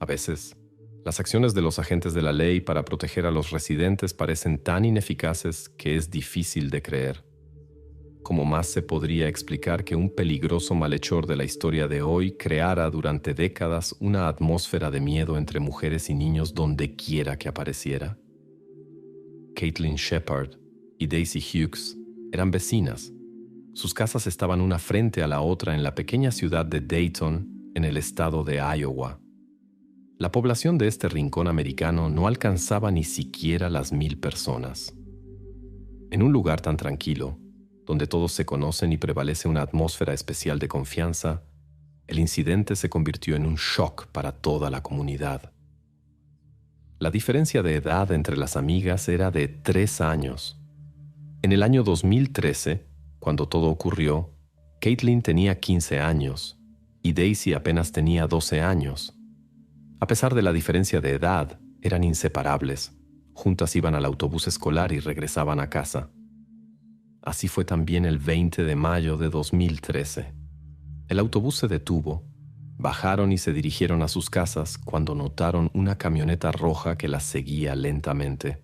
A veces, las acciones de los agentes de la ley para proteger a los residentes parecen tan ineficaces que es difícil de creer. ¿Cómo más se podría explicar que un peligroso malhechor de la historia de hoy creara durante décadas una atmósfera de miedo entre mujeres y niños donde quiera que apareciera? Caitlin Shepard y Daisy Hughes eran vecinas. Sus casas estaban una frente a la otra en la pequeña ciudad de Dayton, en el estado de Iowa. La población de este rincón americano no alcanzaba ni siquiera las 1,000 personas. En un lugar tan tranquilo, donde todos se conocen y prevalece una atmósfera especial de confianza, el incidente se convirtió en un shock para toda la comunidad. La diferencia de edad entre las amigas era de 3 años. En el año 2013, cuando todo ocurrió, Caitlin tenía 15 años y Daisy apenas tenía 12 años. A pesar de la diferencia de edad, eran inseparables. Juntas iban al autobús escolar y regresaban a casa. Así fue también el 20 de mayo de 2013. El autobús se detuvo, bajaron y se dirigieron a sus casas cuando notaron una camioneta roja que las seguía lentamente.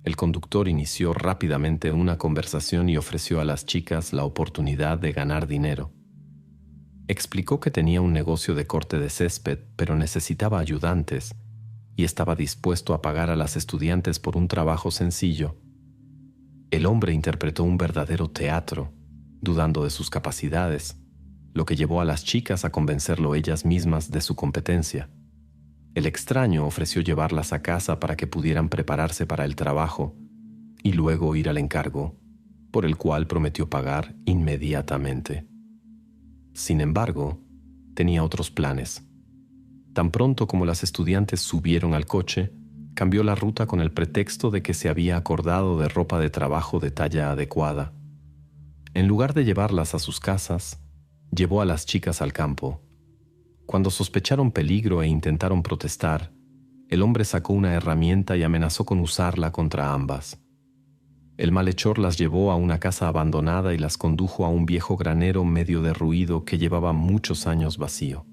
El conductor inició rápidamente una conversación y ofreció a las chicas la oportunidad de ganar dinero. Explicó que tenía un negocio de corte de césped, pero necesitaba ayudantes y estaba dispuesto a pagar a las estudiantes por un trabajo sencillo. El hombre interpretó un verdadero teatro, dudando de sus capacidades, lo que llevó a las chicas a convencerlo ellas mismas de su competencia. El extraño ofreció llevarlas a casa para que pudieran prepararse para el trabajo y luego ir al encargo, por el cual prometió pagar inmediatamente. Sin embargo, tenía otros planes. Tan pronto como las estudiantes subieron al coche, cambió la ruta con el pretexto de que se había acordado de ropa de trabajo de talla adecuada. En lugar de llevarlas a sus casas, llevó a las chicas al campo. Cuando sospecharon peligro e intentaron protestar, el hombre sacó una herramienta y amenazó con usarla contra ambas. El malhechor las llevó a una casa abandonada y las condujo a un viejo granero medio derruido que llevaba muchos años vacío.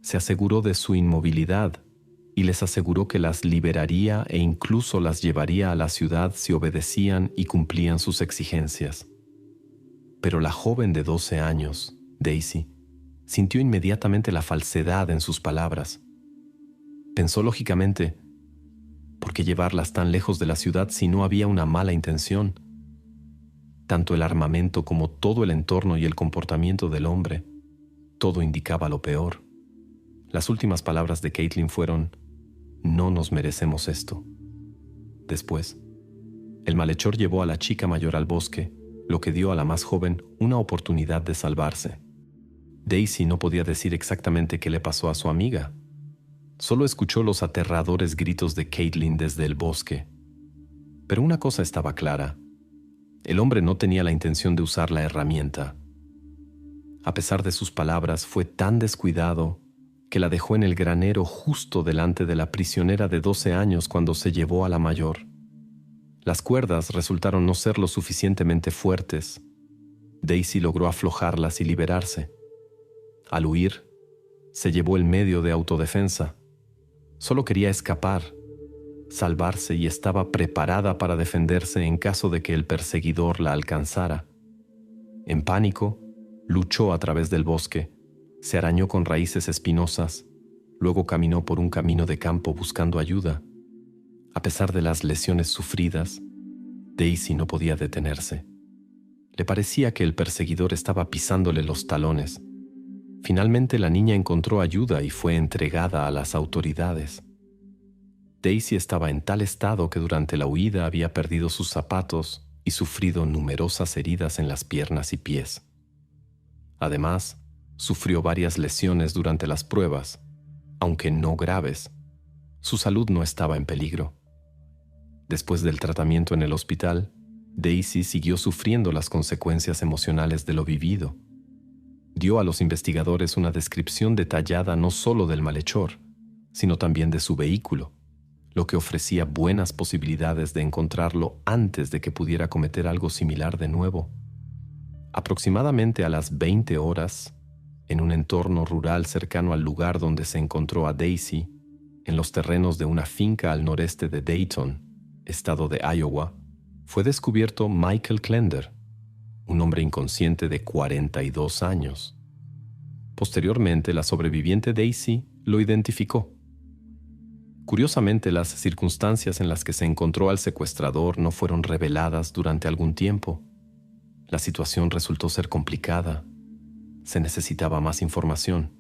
Se aseguró de su inmovilidad y les aseguró que las liberaría e incluso las llevaría a la ciudad si obedecían y cumplían sus exigencias. Pero la joven de 12 años, Daisy, sintió inmediatamente la falsedad en sus palabras. Pensó lógicamente, ¿por qué llevarlas tan lejos de la ciudad si no había una mala intención? Tanto el armamento como todo el entorno y el comportamiento del hombre, todo indicaba lo peor. Las últimas palabras de Caitlin fueron: «No nos merecemos esto». Después, el malhechor llevó a la chica mayor al bosque, lo que dio a la más joven una oportunidad de salvarse. Daisy no podía decir exactamente qué le pasó a su amiga. Solo escuchó los aterradores gritos de Caitlin desde el bosque. Pero una cosa estaba clara: el hombre no tenía la intención de usar la herramienta. A pesar de sus palabras, fue tan descuidado que la dejó en el granero justo delante de la prisionera de 12 años cuando se llevó a la mayor. Las cuerdas resultaron no ser lo suficientemente fuertes. Daisy logró aflojarlas y liberarse. Al huir, se llevó el medio de autodefensa. Solo quería escapar, salvarse y estaba preparada para defenderse en caso de que el perseguidor la alcanzara. En pánico, luchó a través del bosque, se arañó con raíces espinosas, luego caminó por un camino de campo buscando ayuda. A pesar de las lesiones sufridas, Daisy no podía detenerse. Le parecía que el perseguidor estaba pisándole los talones. Finalmente la niña encontró ayuda y fue entregada a las autoridades. Daisy estaba en tal estado que durante la huida había perdido sus zapatos y sufrido numerosas heridas en las piernas y pies. Además, sufrió varias lesiones durante las pruebas, aunque no graves. Su salud no estaba en peligro. Después del tratamiento en el hospital, Daisy siguió sufriendo las consecuencias emocionales de lo vivido. Dio a los investigadores una descripción detallada no solo del malhechor, sino también de su vehículo, lo que ofrecía buenas posibilidades de encontrarlo antes de que pudiera cometer algo similar de nuevo. Aproximadamente a las 20 horas, en un entorno rural cercano al lugar donde se encontró a Daisy, en los terrenos de una finca al noreste de Dayton, estado de Iowa, fue descubierto Michael Klender, un hombre inconsciente de 42 años. Posteriormente, la sobreviviente Daisy lo identificó. Curiosamente, las circunstancias en las que se encontró al secuestrador no fueron reveladas durante algún tiempo. La situación resultó ser complicada. Se necesitaba más información.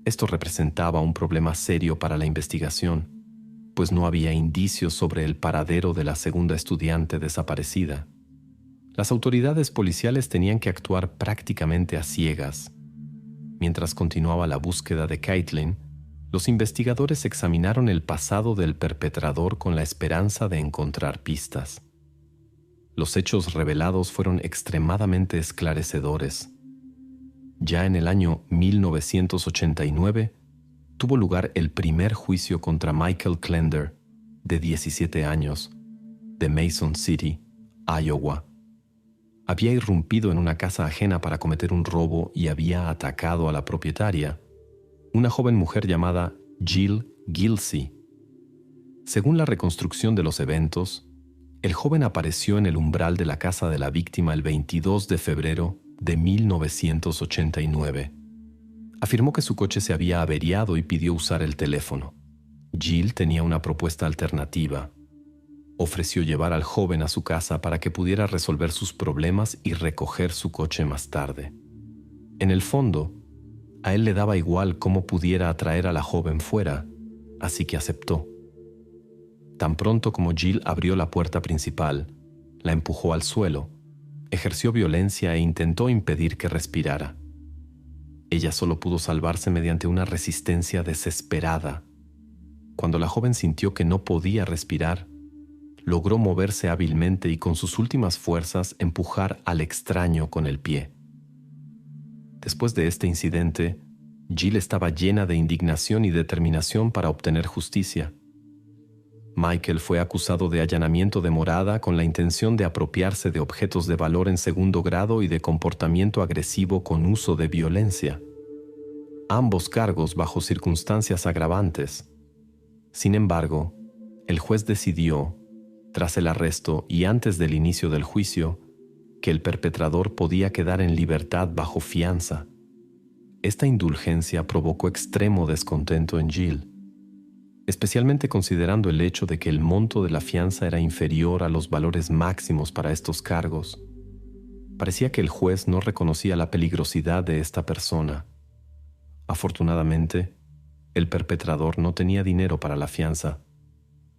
Esto representaba un problema serio para la investigación, pues no había indicios sobre el paradero de la segunda estudiante desaparecida. Las autoridades policiales tenían que actuar prácticamente a ciegas. Mientras continuaba la búsqueda de Caitlin, los investigadores examinaron el pasado del perpetrador con la esperanza de encontrar pistas. Los hechos revelados fueron extremadamente esclarecedores. Ya en el año 1989, tuvo lugar el primer juicio contra Michael Klender, de 17 años, de Mason City, Iowa. Había irrumpido en una casa ajena para cometer un robo y había atacado a la propietaria, una joven mujer llamada Jill Gilsey. Según la reconstrucción de los eventos, el joven apareció en el umbral de la casa de la víctima el 22 de febrero de 1989. Afirmó que su coche se había averiado y pidió usar el teléfono. Jill tenía una propuesta alternativa. Ofreció llevar al joven a su casa para que pudiera resolver sus problemas y recoger su coche más tarde. En el fondo, a él le daba igual cómo pudiera atraer a la joven fuera, así que aceptó. Tan pronto como Jill abrió la puerta principal, la empujó al suelo, ejerció violencia e intentó impedir que respirara. Ella solo pudo salvarse mediante una resistencia desesperada. Cuando la joven sintió que no podía respirar, logró moverse hábilmente y con sus últimas fuerzas empujar al extraño con el pie. Después de este incidente, Jill estaba llena de indignación y determinación para obtener justicia. Michael fue acusado de allanamiento de morada con la intención de apropiarse de objetos de valor en segundo grado y de comportamiento agresivo con uso de violencia. Ambos cargos bajo circunstancias agravantes. Sin embargo, el juez decidió, tras el arresto y antes del inicio del juicio, que el perpetrador podía quedar en libertad bajo fianza. Esta indulgencia provocó extremo descontento en Jill, especialmente considerando el hecho de que el monto de la fianza era inferior a los valores máximos para estos cargos. Parecía que el juez no reconocía la peligrosidad de esta persona. Afortunadamente, el perpetrador no tenía dinero para la fianza,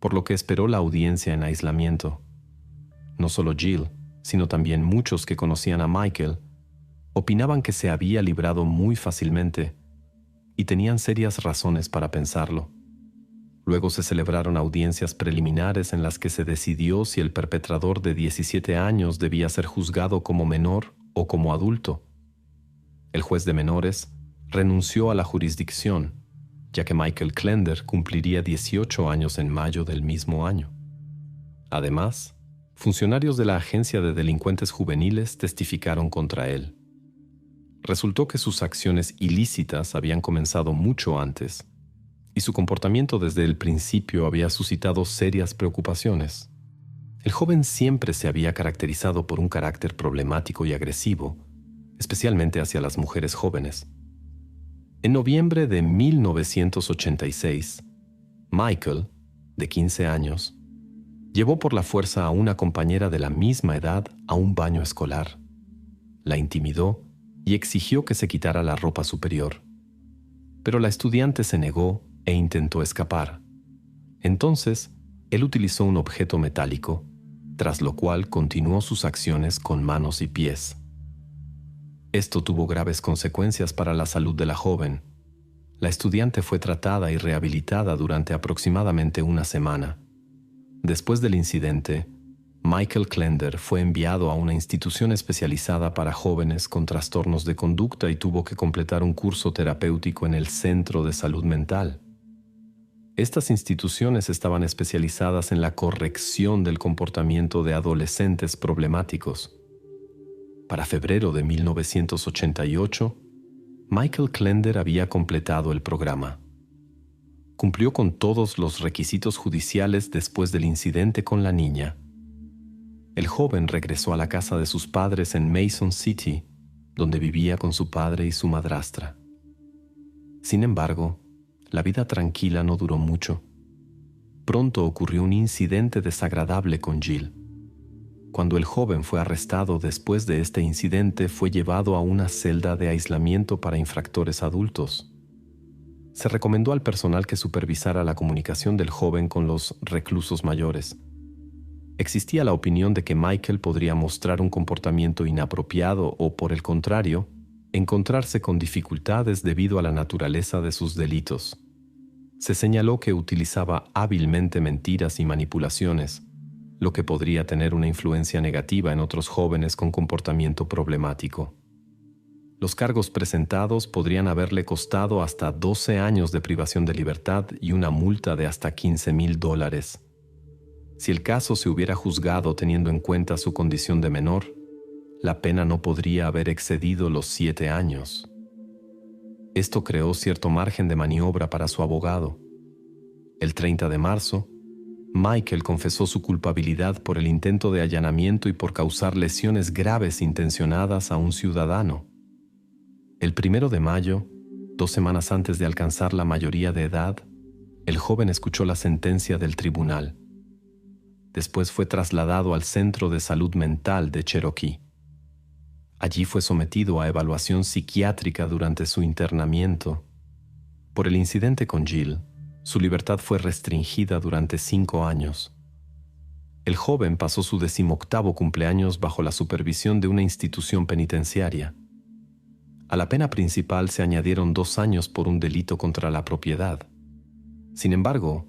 por lo que esperó la audiencia en aislamiento. No solo Jill, sino también muchos que conocían a Michael, opinaban que se había librado muy fácilmente y tenían serias razones para pensarlo. Luego se celebraron audiencias preliminares en las que se decidió si el perpetrador de 17 años debía ser juzgado como menor o como adulto. El juez de menores renunció a la jurisdicción, ya que Michael Klender cumpliría 18 años en mayo del mismo año. Además, funcionarios de la Agencia de Delincuentes Juveniles testificaron contra él. Resultó que sus acciones ilícitas habían comenzado mucho antes, y su comportamiento desde el principio había suscitado serias preocupaciones. El joven siempre se había caracterizado por un carácter problemático y agresivo, especialmente hacia las mujeres jóvenes. En noviembre de 1986, Michael, de 15 años, llevó por la fuerza a una compañera de la misma edad a un baño escolar. La intimidó y exigió que se quitara la ropa superior. Pero la estudiante se negó e intentó escapar. Entonces, él utilizó un objeto metálico, tras lo cual continuó sus acciones con manos y pies. Esto tuvo graves consecuencias para la salud de la joven. La estudiante fue tratada y rehabilitada durante aproximadamente una semana. Después del incidente, Michael Klender fue enviado a una institución especializada para jóvenes con trastornos de conducta y tuvo que completar un curso terapéutico en el Centro de Salud Mental. Estas instituciones estaban especializadas en la corrección del comportamiento de adolescentes problemáticos. Para febrero de 1988, Michael Klender había completado el programa. Cumplió con todos los requisitos judiciales después del incidente con la niña. El joven regresó a la casa de sus padres en Mason City, donde vivía con su padre y su madrastra. Sin embargo, la vida tranquila no duró mucho. Pronto ocurrió un incidente desagradable con Jill. Cuando el joven fue arrestado después de este incidente, fue llevado a una celda de aislamiento para infractores adultos. Se recomendó al personal que supervisara la comunicación del joven con los reclusos mayores. Existía la opinión de que Michael podría mostrar un comportamiento inapropiado o, por el contrario, encontrarse con dificultades debido a la naturaleza de sus delitos. Se señaló que utilizaba hábilmente mentiras y manipulaciones, lo que podría tener una influencia negativa en otros jóvenes con comportamiento problemático. Los cargos presentados podrían haberle costado hasta 12 años de privación de libertad y una multa de hasta $15,000. Si el caso se hubiera juzgado teniendo en cuenta su condición de menor, la pena no podría haber excedido los 7 años. Esto creó cierto margen de maniobra para su abogado. El 30 de marzo, Michael confesó su culpabilidad por el intento de allanamiento y por causar lesiones graves intencionadas a un ciudadano. El 1 de mayo, 2 semanas antes de alcanzar la mayoría de edad, el joven escuchó la sentencia del tribunal. Después fue trasladado al Centro de Salud Mental de Cherokee. Allí fue sometido a evaluación psiquiátrica durante su internamiento. Por el incidente con Jill, su libertad fue restringida durante 5 años. El joven pasó su 18º cumpleaños bajo la supervisión de una institución penitenciaria. A la pena principal se añadieron 2 años por un delito contra la propiedad. Sin embargo,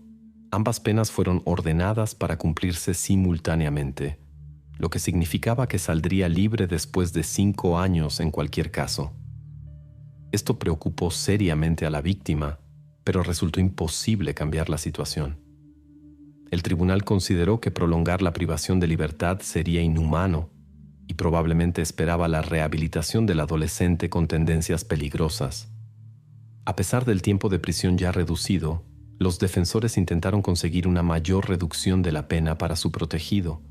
ambas penas fueron ordenadas para cumplirse simultáneamente, lo que significaba que saldría libre después de 5 años en cualquier caso. Esto preocupó seriamente a la víctima, pero resultó imposible cambiar la situación. El tribunal consideró que prolongar la privación de libertad sería inhumano y probablemente esperaba la rehabilitación del adolescente con tendencias peligrosas. A pesar del tiempo de prisión ya reducido, los defensores intentaron conseguir una mayor reducción de la pena para su protegido.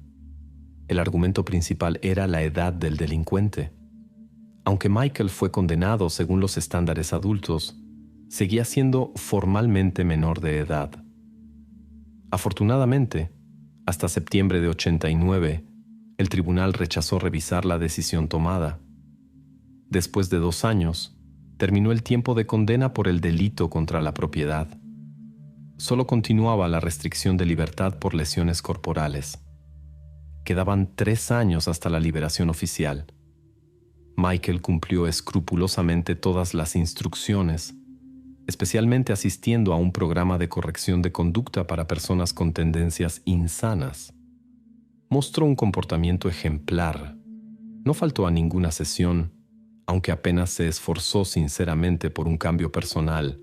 El argumento principal era la edad del delincuente. Aunque Michael fue condenado según los estándares adultos, seguía siendo formalmente menor de edad. Afortunadamente, hasta septiembre de 89, el tribunal rechazó revisar la decisión tomada. Después de 2 años, terminó el tiempo de condena por el delito contra la propiedad. Solo continuaba la restricción de libertad por lesiones corporales. Quedaban 3 años hasta la liberación oficial. Michael cumplió escrupulosamente todas las instrucciones, especialmente asistiendo a un programa de corrección de conducta para personas con tendencias insanas. Mostró un comportamiento ejemplar. No faltó a ninguna sesión, aunque apenas se esforzó sinceramente por un cambio personal.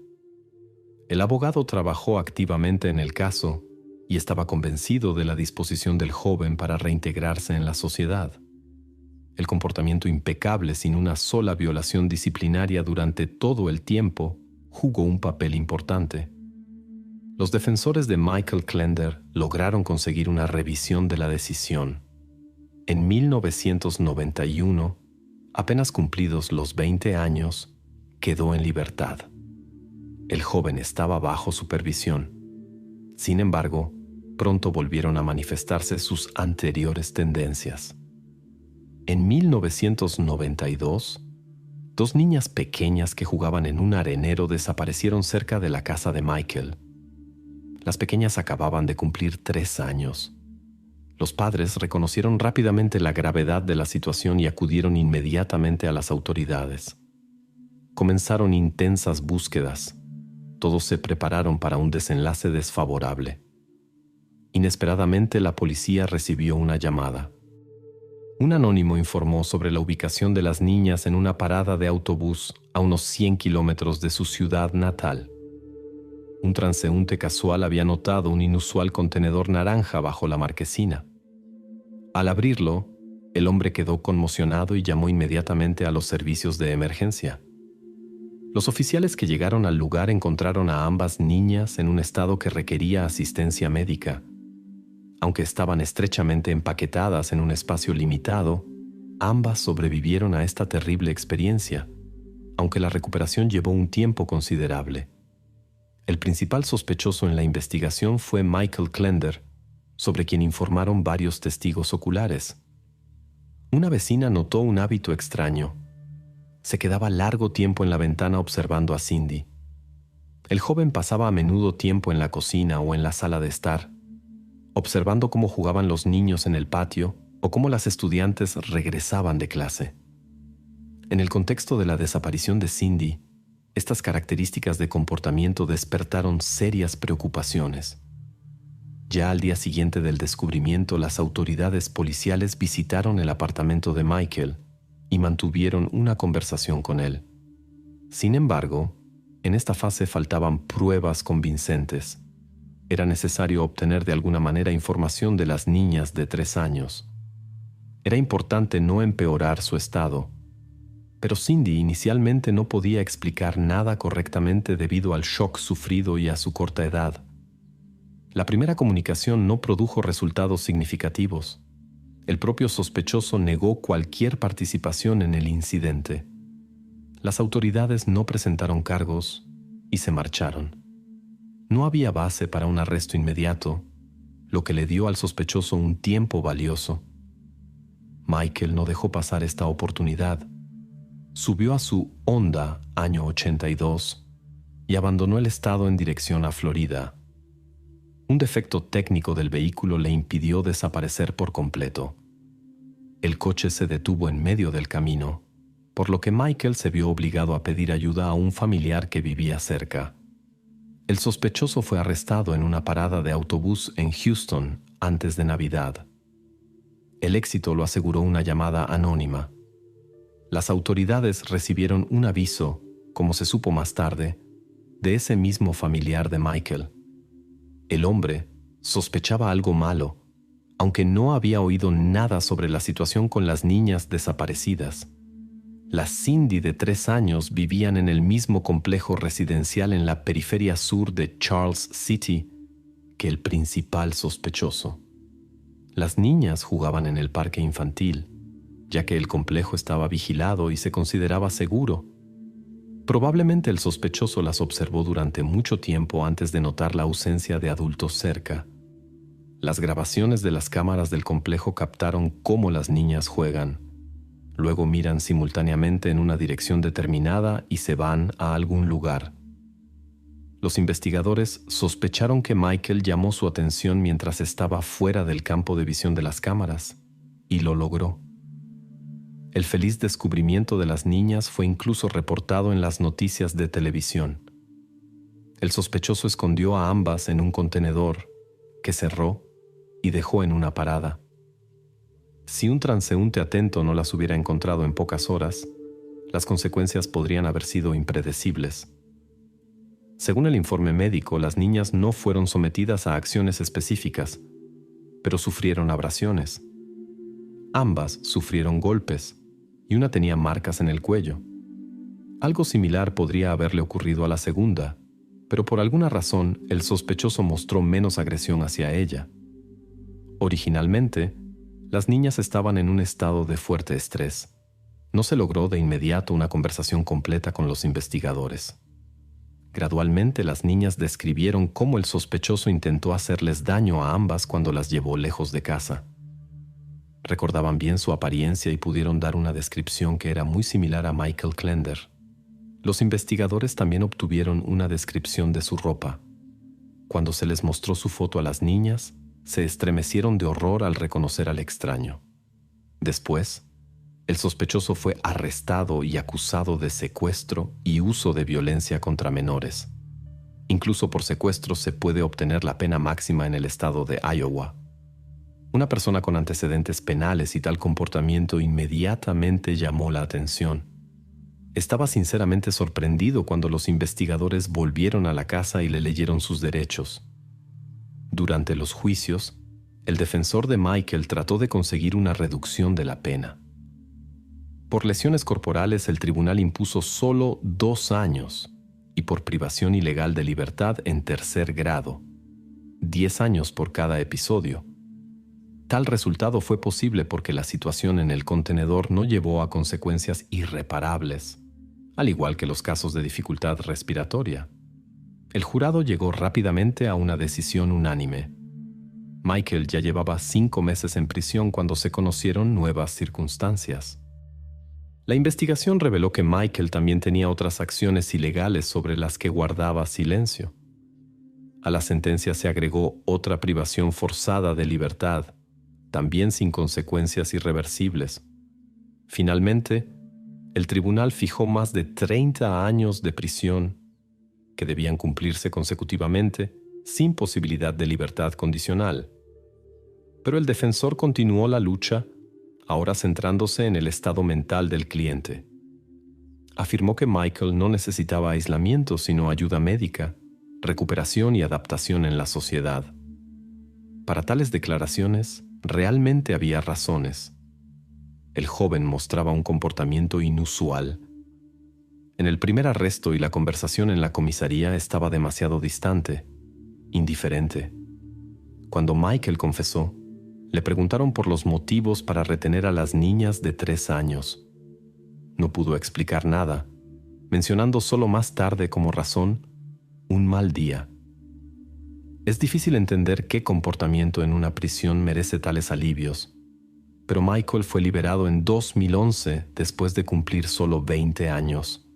El abogado trabajó activamente en el caso y estaba convencido de la disposición del joven para reintegrarse en la sociedad. El comportamiento impecable sin una sola violación disciplinaria durante todo el tiempo jugó un papel importante. Los defensores de Michael Klender lograron conseguir una revisión de la decisión. En 1991, apenas cumplidos los 20 años, quedó en libertad. El joven estaba bajo supervisión. Sin embargo, pronto volvieron a manifestarse sus anteriores tendencias. En 1992, 2 niñas pequeñas que jugaban en un arenero desaparecieron cerca de la casa de Michael. Las pequeñas acababan de cumplir 3 años. Los padres reconocieron rápidamente la gravedad de la situación y acudieron inmediatamente a las autoridades. Comenzaron intensas búsquedas. Todos se prepararon para un desenlace desfavorable. Inesperadamente, la policía recibió una llamada. Un anónimo informó sobre la ubicación de las niñas en una parada de autobús a unos 100 kilómetros de su ciudad natal. Un transeúnte casual había notado un inusual contenedor naranja bajo la marquesina. Al abrirlo, el hombre quedó conmocionado y llamó inmediatamente a los servicios de emergencia. Los oficiales que llegaron al lugar encontraron a ambas niñas en un estado que requería asistencia médica. Aunque estaban estrechamente empaquetadas en un espacio limitado, ambas sobrevivieron a esta terrible experiencia, aunque la recuperación llevó un tiempo considerable. El principal sospechoso en la investigación fue Michael Klender, sobre quien informaron varios testigos oculares. Una vecina notó un hábito extraño. Se quedaba largo tiempo en la ventana observando a Cindy. El joven pasaba a menudo tiempo en la cocina o en la sala de estar, observando cómo jugaban los niños en el patio o cómo las estudiantes regresaban de clase. En el contexto de la desaparición de Cindy, estas características de comportamiento despertaron serias preocupaciones. Ya al día siguiente del descubrimiento, las autoridades policiales visitaron el apartamento de Michael y mantuvieron una conversación con él. Sin embargo, en esta fase faltaban pruebas convincentes. Era necesario obtener de alguna manera información de las niñas de 3 años. Era importante no empeorar su estado, pero Cindy inicialmente no podía explicar nada correctamente debido al shock sufrido y a su corta edad. La primera comunicación no produjo resultados significativos. El propio sospechoso negó cualquier participación en el incidente. Las autoridades no presentaron cargos y se marcharon. No había base para un arresto inmediato, lo que le dio al sospechoso un tiempo valioso. Michael no dejó pasar esta oportunidad. Subió a su Honda año 82 y abandonó el estado en dirección a Florida. Un defecto técnico del vehículo le impidió desaparecer por completo. El coche se detuvo en medio del camino, por lo que Michael se vio obligado a pedir ayuda a un familiar que vivía cerca. El sospechoso fue arrestado en una parada de autobús en Houston antes de Navidad. El éxito lo aseguró una llamada anónima. Las autoridades recibieron un aviso, como se supo más tarde, de ese mismo familiar de Michael. El hombre sospechaba algo malo, aunque no había oído nada sobre la situación con las niñas desaparecidas. Las Cindy de 3 años vivían en el mismo complejo residencial en la periferia sur de Charles City que el principal sospechoso. Las niñas jugaban en el parque infantil, ya que el complejo estaba vigilado y se consideraba seguro. Probablemente el sospechoso las observó durante mucho tiempo antes de notar la ausencia de adultos cerca. Las grabaciones de las cámaras del complejo captaron cómo las niñas juegan. Luego miran simultáneamente en una dirección determinada y se van a algún lugar. Los investigadores sospecharon que Michael llamó su atención mientras estaba fuera del campo de visión de las cámaras, y lo logró. El feliz descubrimiento de las niñas fue incluso reportado en las noticias de televisión. El sospechoso escondió a ambas en un contenedor, que cerró y dejó en una parada. Si un transeúnte atento no las hubiera encontrado en pocas horas, las consecuencias podrían haber sido impredecibles. Según el informe médico, las niñas no fueron sometidas a acciones específicas, pero sufrieron abrasiones. Ambas sufrieron golpes, y una tenía marcas en el cuello. Algo similar podría haberle ocurrido a la segunda, pero por alguna razón el sospechoso mostró menos agresión hacia ella. Originalmente, las niñas estaban en un estado de fuerte estrés. No se logró de inmediato una conversación completa con los investigadores. Gradualmente las niñas describieron cómo el sospechoso intentó hacerles daño a ambas cuando las llevó lejos de casa. Recordaban bien su apariencia y pudieron dar una descripción que era muy similar a Michael Klender. Los investigadores también obtuvieron una descripción de su ropa. Cuando se les mostró su foto a las niñas, se estremecieron de horror al reconocer al extraño. Después, el sospechoso fue arrestado y acusado de secuestro y uso de violencia contra menores. Incluso por secuestro se puede obtener la pena máxima en el estado de Iowa. Una persona con antecedentes penales y tal comportamiento inmediatamente llamó la atención. Estaba sinceramente sorprendido cuando los investigadores volvieron a la casa y le leyeron sus derechos. Durante los juicios, el defensor de Michael trató de conseguir una reducción de la pena. Por lesiones corporales, el tribunal impuso solo 2 años y por privación ilegal de libertad en tercer grado, 10 años por cada episodio. Tal resultado fue posible porque la situación en el contenedor no llevó a consecuencias irreparables, al igual que los casos de dificultad respiratoria. El jurado llegó rápidamente a una decisión unánime. Michael ya llevaba 5 meses en prisión cuando se conocieron nuevas circunstancias. La investigación reveló que Michael también tenía otras acciones ilegales sobre las que guardaba silencio. A la sentencia se agregó otra privación forzada de libertad, también sin consecuencias irreversibles. Finalmente, el tribunal fijó más de 30 años de prisión que debían cumplirse consecutivamente sin posibilidad de libertad condicional. Pero el defensor continuó la lucha, ahora centrándose en el estado mental del cliente. Afirmó que Michael no necesitaba aislamiento, sino ayuda médica, recuperación y adaptación en la sociedad. Para tales declaraciones, realmente había razones. El joven mostraba un comportamiento inusual. En el primer arresto y la conversación en la comisaría estaba demasiado distante, indiferente. Cuando Michael confesó, le preguntaron por los motivos para retener a las niñas de 3 años. No pudo explicar nada, mencionando solo más tarde como razón un mal día. Es difícil entender qué comportamiento en una prisión merece tales alivios, pero Michael fue liberado en 2011 después de cumplir solo 20 años.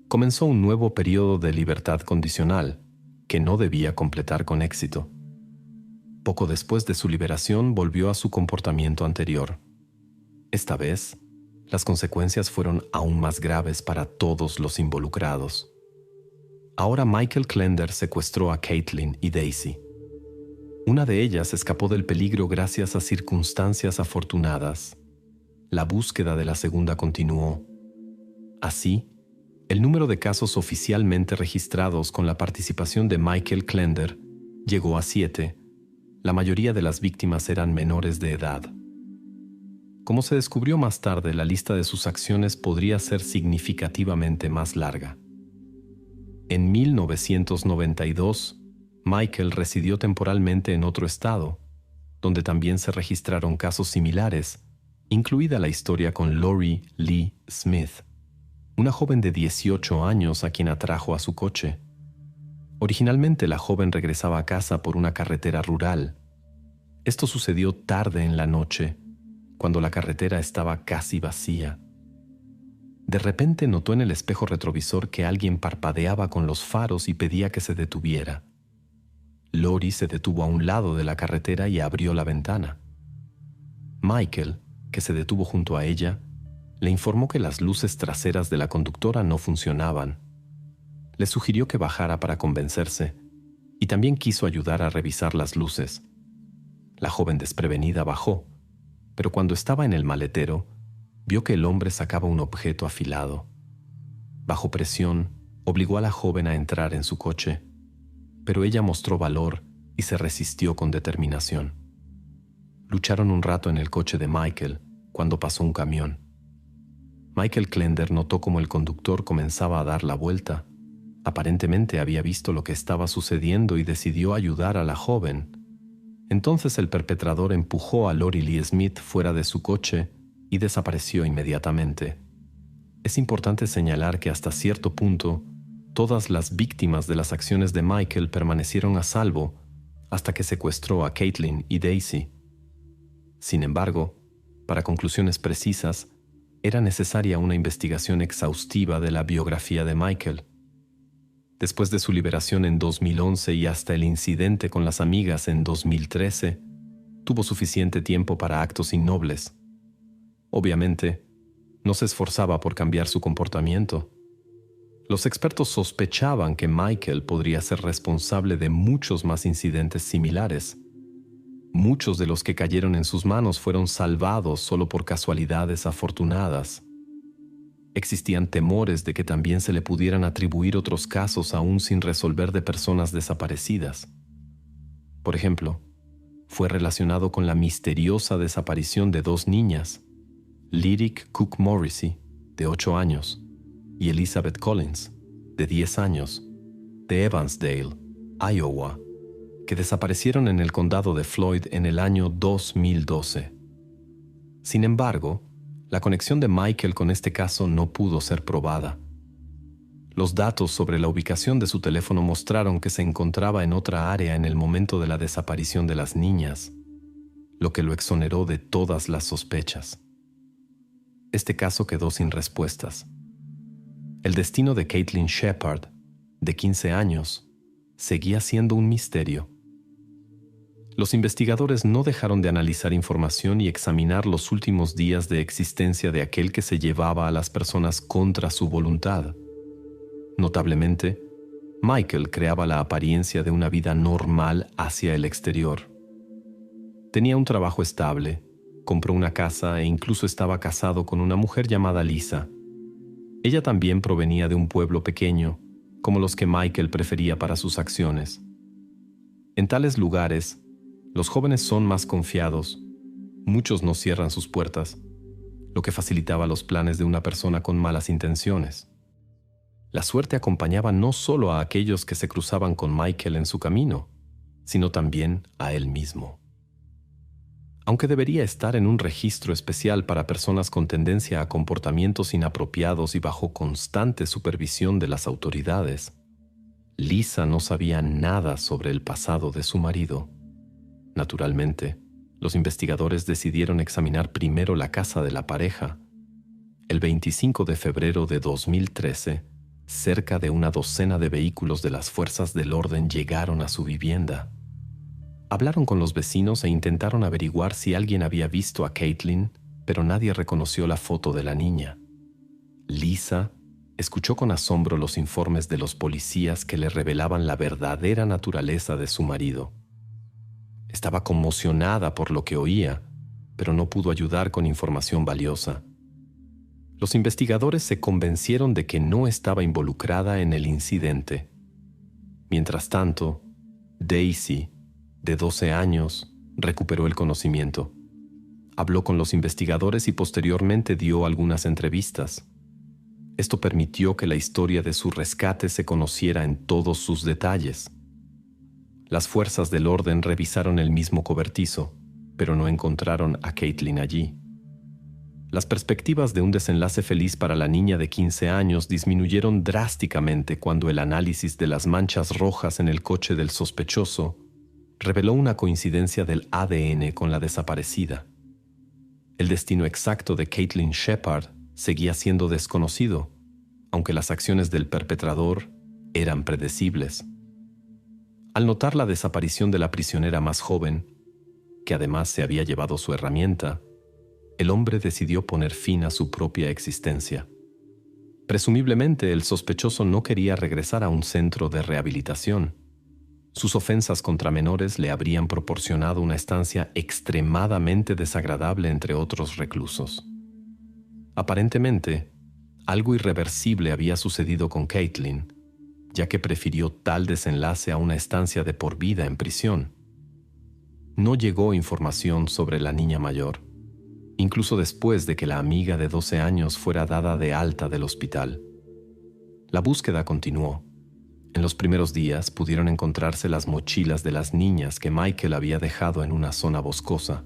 Comenzó un nuevo periodo de libertad condicional, que no debía completar con éxito. Poco después de su liberación volvió a su comportamiento anterior. Esta vez, las consecuencias fueron aún más graves para todos los involucrados. Ahora Michael Klender secuestró a Caitlin y Daisy. Una de ellas escapó del peligro gracias a circunstancias afortunadas. La búsqueda de la segunda continuó. Así, el número de casos oficialmente registrados con la participación de Michael Klender llegó a 7. La mayoría de las víctimas eran menores de edad. Como se descubrió más tarde, la lista de sus acciones podría ser significativamente más larga. En 1992, Michael residió temporalmente en otro estado, donde también se registraron casos similares, incluida la historia con Lori Lee Smith, una joven de 18 años a quien atrajo a su coche. Originalmente la joven regresaba a casa por una carretera rural. Esto sucedió tarde en la noche, cuando la carretera estaba casi vacía. De repente notó en el espejo retrovisor que alguien parpadeaba con los faros y pedía que se detuviera. Lori se detuvo a un lado de la carretera y abrió la ventana. Michael, que se detuvo junto a ella, le informó que las luces traseras de la conductora no funcionaban. Le sugirió que bajara para convencerse y también quiso ayudar a revisar las luces. La joven desprevenida bajó, pero cuando estaba en el maletero, vio que el hombre sacaba un objeto afilado. Bajo presión, obligó a la joven a entrar en su coche, pero ella mostró valor y se resistió con determinación. Lucharon un rato en el coche de Michael cuando pasó un camión. Michael Klender notó cómo el conductor comenzaba a dar la vuelta. Aparentemente había visto lo que estaba sucediendo y decidió ayudar a la joven. Entonces el perpetrador empujó a Lori Lee Smith fuera de su coche y desapareció inmediatamente. Es importante señalar que hasta cierto punto, todas las víctimas de las acciones de Michael permanecieron a salvo hasta que secuestró a Caitlin y Daisy. Sin embargo, para conclusiones precisas, era necesaria una investigación exhaustiva de la biografía de Michael. Después de su liberación en 2011 y hasta el incidente con las amigas en 2013, tuvo suficiente tiempo para actos innobles. Obviamente, no se esforzaba por cambiar su comportamiento. Los expertos sospechaban que Michael podría ser responsable de muchos más incidentes similares. Muchos de los que cayeron en sus manos fueron salvados solo por casualidades afortunadas. Existían temores de que también se le pudieran atribuir otros casos aún sin resolver de personas desaparecidas. Por ejemplo, fue relacionado con la misteriosa desaparición de 2 niñas. Lyric Cook Morrissey, de 8 años, y Elizabeth Collins, de 10 años, de Evansdale, Iowa, que desaparecieron en el condado de Floyd en el año 2012. Sin embargo, la conexión de Michael con este caso no pudo ser probada. Los datos sobre la ubicación de su teléfono mostraron que se encontraba en otra área en el momento de la desaparición de las niñas, lo que lo exoneró de todas las sospechas. Este caso quedó sin respuestas. El destino de Caitlin Shepard, de 15 años, seguía siendo un misterio. Los investigadores no dejaron de analizar información y examinar los últimos días de existencia de aquel que se llevaba a las personas contra su voluntad. Notablemente, Michael creaba la apariencia de una vida normal hacia el exterior. Tenía un trabajo estable, compró una casa e incluso estaba casado con una mujer llamada Lisa. Ella también provenía de un pueblo pequeño, como los que Michael prefería para sus acciones. En tales lugares, los jóvenes son más confiados, muchos no cierran sus puertas, lo que facilitaba los planes de una persona con malas intenciones. La suerte acompañaba no solo a aquellos que se cruzaban con Michael en su camino, sino también a él mismo. Aunque debería estar en un registro especial para personas con tendencia a comportamientos inapropiados y bajo constante supervisión de las autoridades, Lisa no sabía nada sobre el pasado de su marido. Naturalmente, los investigadores decidieron examinar primero la casa de la pareja. El 25 de febrero de 2013, cerca de una docena de vehículos de las fuerzas del orden llegaron a su vivienda. Hablaron con los vecinos e intentaron averiguar si alguien había visto a Caitlin, pero nadie reconoció la foto de la niña. Lisa escuchó con asombro los informes de los policías que le revelaban la verdadera naturaleza de su marido. Estaba conmocionada por lo que oía, pero no pudo ayudar con información valiosa. Los investigadores se convencieron de que no estaba involucrada en el incidente. Mientras tanto, Daisy, de 12 años, recuperó el conocimiento. Habló con los investigadores y posteriormente dio algunas entrevistas. Esto permitió que la historia de su rescate se conociera en todos sus detalles. Las fuerzas del orden revisaron el mismo cobertizo, pero no encontraron a Caitlin allí. Las perspectivas de un desenlace feliz para la niña de 15 años disminuyeron drásticamente cuando el análisis de las manchas rojas en el coche del sospechoso reveló una coincidencia del ADN con la desaparecida. El destino exacto de Caitlin Shepard seguía siendo desconocido, aunque las acciones del perpetrador eran predecibles. Al notar la desaparición de la prisionera más joven, que además se había llevado su herramienta, el hombre decidió poner fin a su propia existencia. Presumiblemente, el sospechoso no quería regresar a un centro de rehabilitación. Sus ofensas contra menores le habrían proporcionado una estancia extremadamente desagradable entre otros reclusos. Aparentemente, algo irreversible había sucedido con Caitlin, ya que prefirió tal desenlace a una estancia de por vida en prisión. No llegó información sobre la niña mayor, incluso después de que la amiga de 12 años fuera dada de alta del hospital. La búsqueda continuó. En los primeros días pudieron encontrarse las mochilas de las niñas que Michael había dejado en una zona boscosa.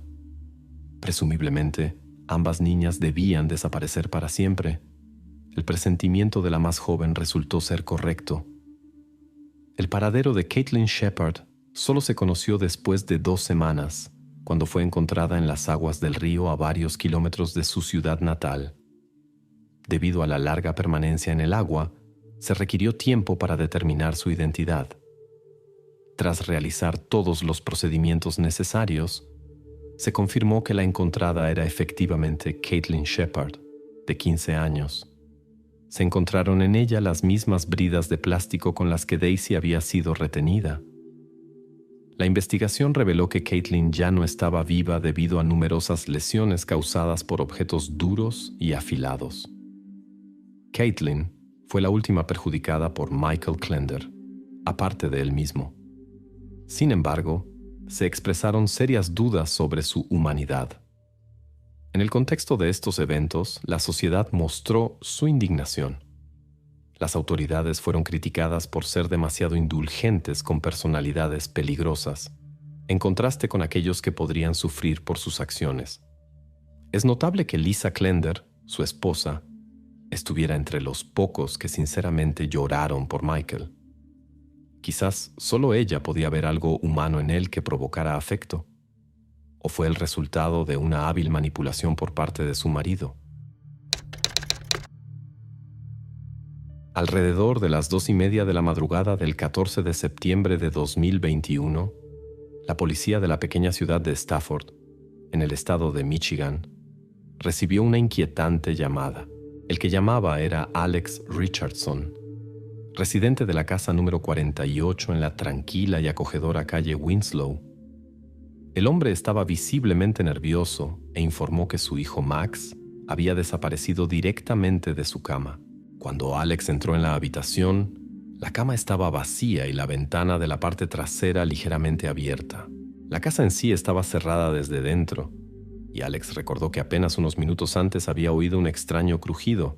Presumiblemente, ambas niñas debían desaparecer para siempre. El presentimiento de la más joven resultó ser correcto. El paradero de Caitlin Shepard solo se conoció después de 2 semanas, cuando fue encontrada en las aguas del río a varios kilómetros de su ciudad natal. Debido a la larga permanencia en el agua, se requirió tiempo para determinar su identidad. Tras realizar todos los procedimientos necesarios, se confirmó que la encontrada era efectivamente Caitlin Shepard, de 15 años. Se encontraron en ella las mismas bridas de plástico con las que Daisy había sido retenida. La investigación reveló que Caitlin ya no estaba viva debido a numerosas lesiones causadas por objetos duros y afilados. Caitlin fue la última perjudicada por Michael Klender, aparte de él mismo. Sin embargo, se expresaron serias dudas sobre su humanidad. En el contexto de estos eventos, la sociedad mostró su indignación. Las autoridades fueron criticadas por ser demasiado indulgentes con personalidades peligrosas, en contraste con aquellos que podrían sufrir por sus acciones. Es notable que Lisa Klender, su esposa, estuviera entre los pocos que sinceramente lloraron por Michael. Quizás solo ella podía ver algo humano en él que provocara afecto. ¿O fue el resultado de una hábil manipulación por parte de su marido? Alrededor de las 2:30 de la madrugada del 14 de septiembre de 2021, la policía de la pequeña ciudad de Stafford, en el estado de Michigan, recibió una inquietante llamada. El que llamaba era Alex Richardson, residente de la casa número 48 en la tranquila y acogedora calle Winslow. El hombre estaba visiblemente nervioso e informó que su hijo Max había desaparecido directamente de su cama. Cuando Alex entró en la habitación, la cama estaba vacía y la ventana de la parte trasera ligeramente abierta. La casa en sí estaba cerrada desde dentro, y Alex recordó que apenas unos minutos antes había oído un extraño crujido,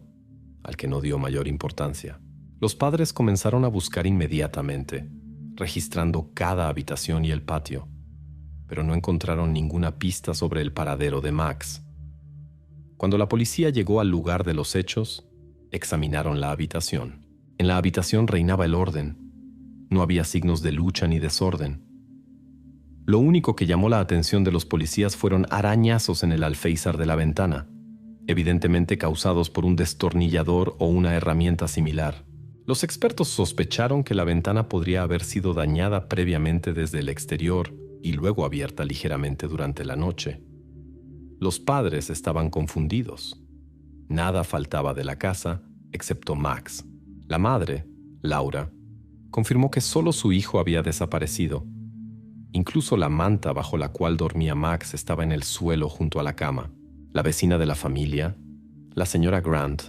al que no dio mayor importancia. Los padres comenzaron a buscar inmediatamente, registrando cada habitación y el patio, pero no encontraron ninguna pista sobre el paradero de Max. Cuando la policía llegó al lugar de los hechos, examinaron la habitación. En la habitación reinaba el orden. No había signos de lucha ni desorden. Lo único que llamó la atención de los policías fueron arañazos en el alféizar de la ventana, evidentemente causados por un destornillador o una herramienta similar. Los expertos sospecharon que la ventana podría haber sido dañada previamente desde el exterior y luego abierta ligeramente durante la noche. Los padres estaban confundidos. Nada faltaba de la casa, excepto Max. La madre, Laura, confirmó que solo su hijo había desaparecido. Incluso la manta bajo la cual dormía Max estaba en el suelo junto a la cama. La vecina de la familia, la señora Grant,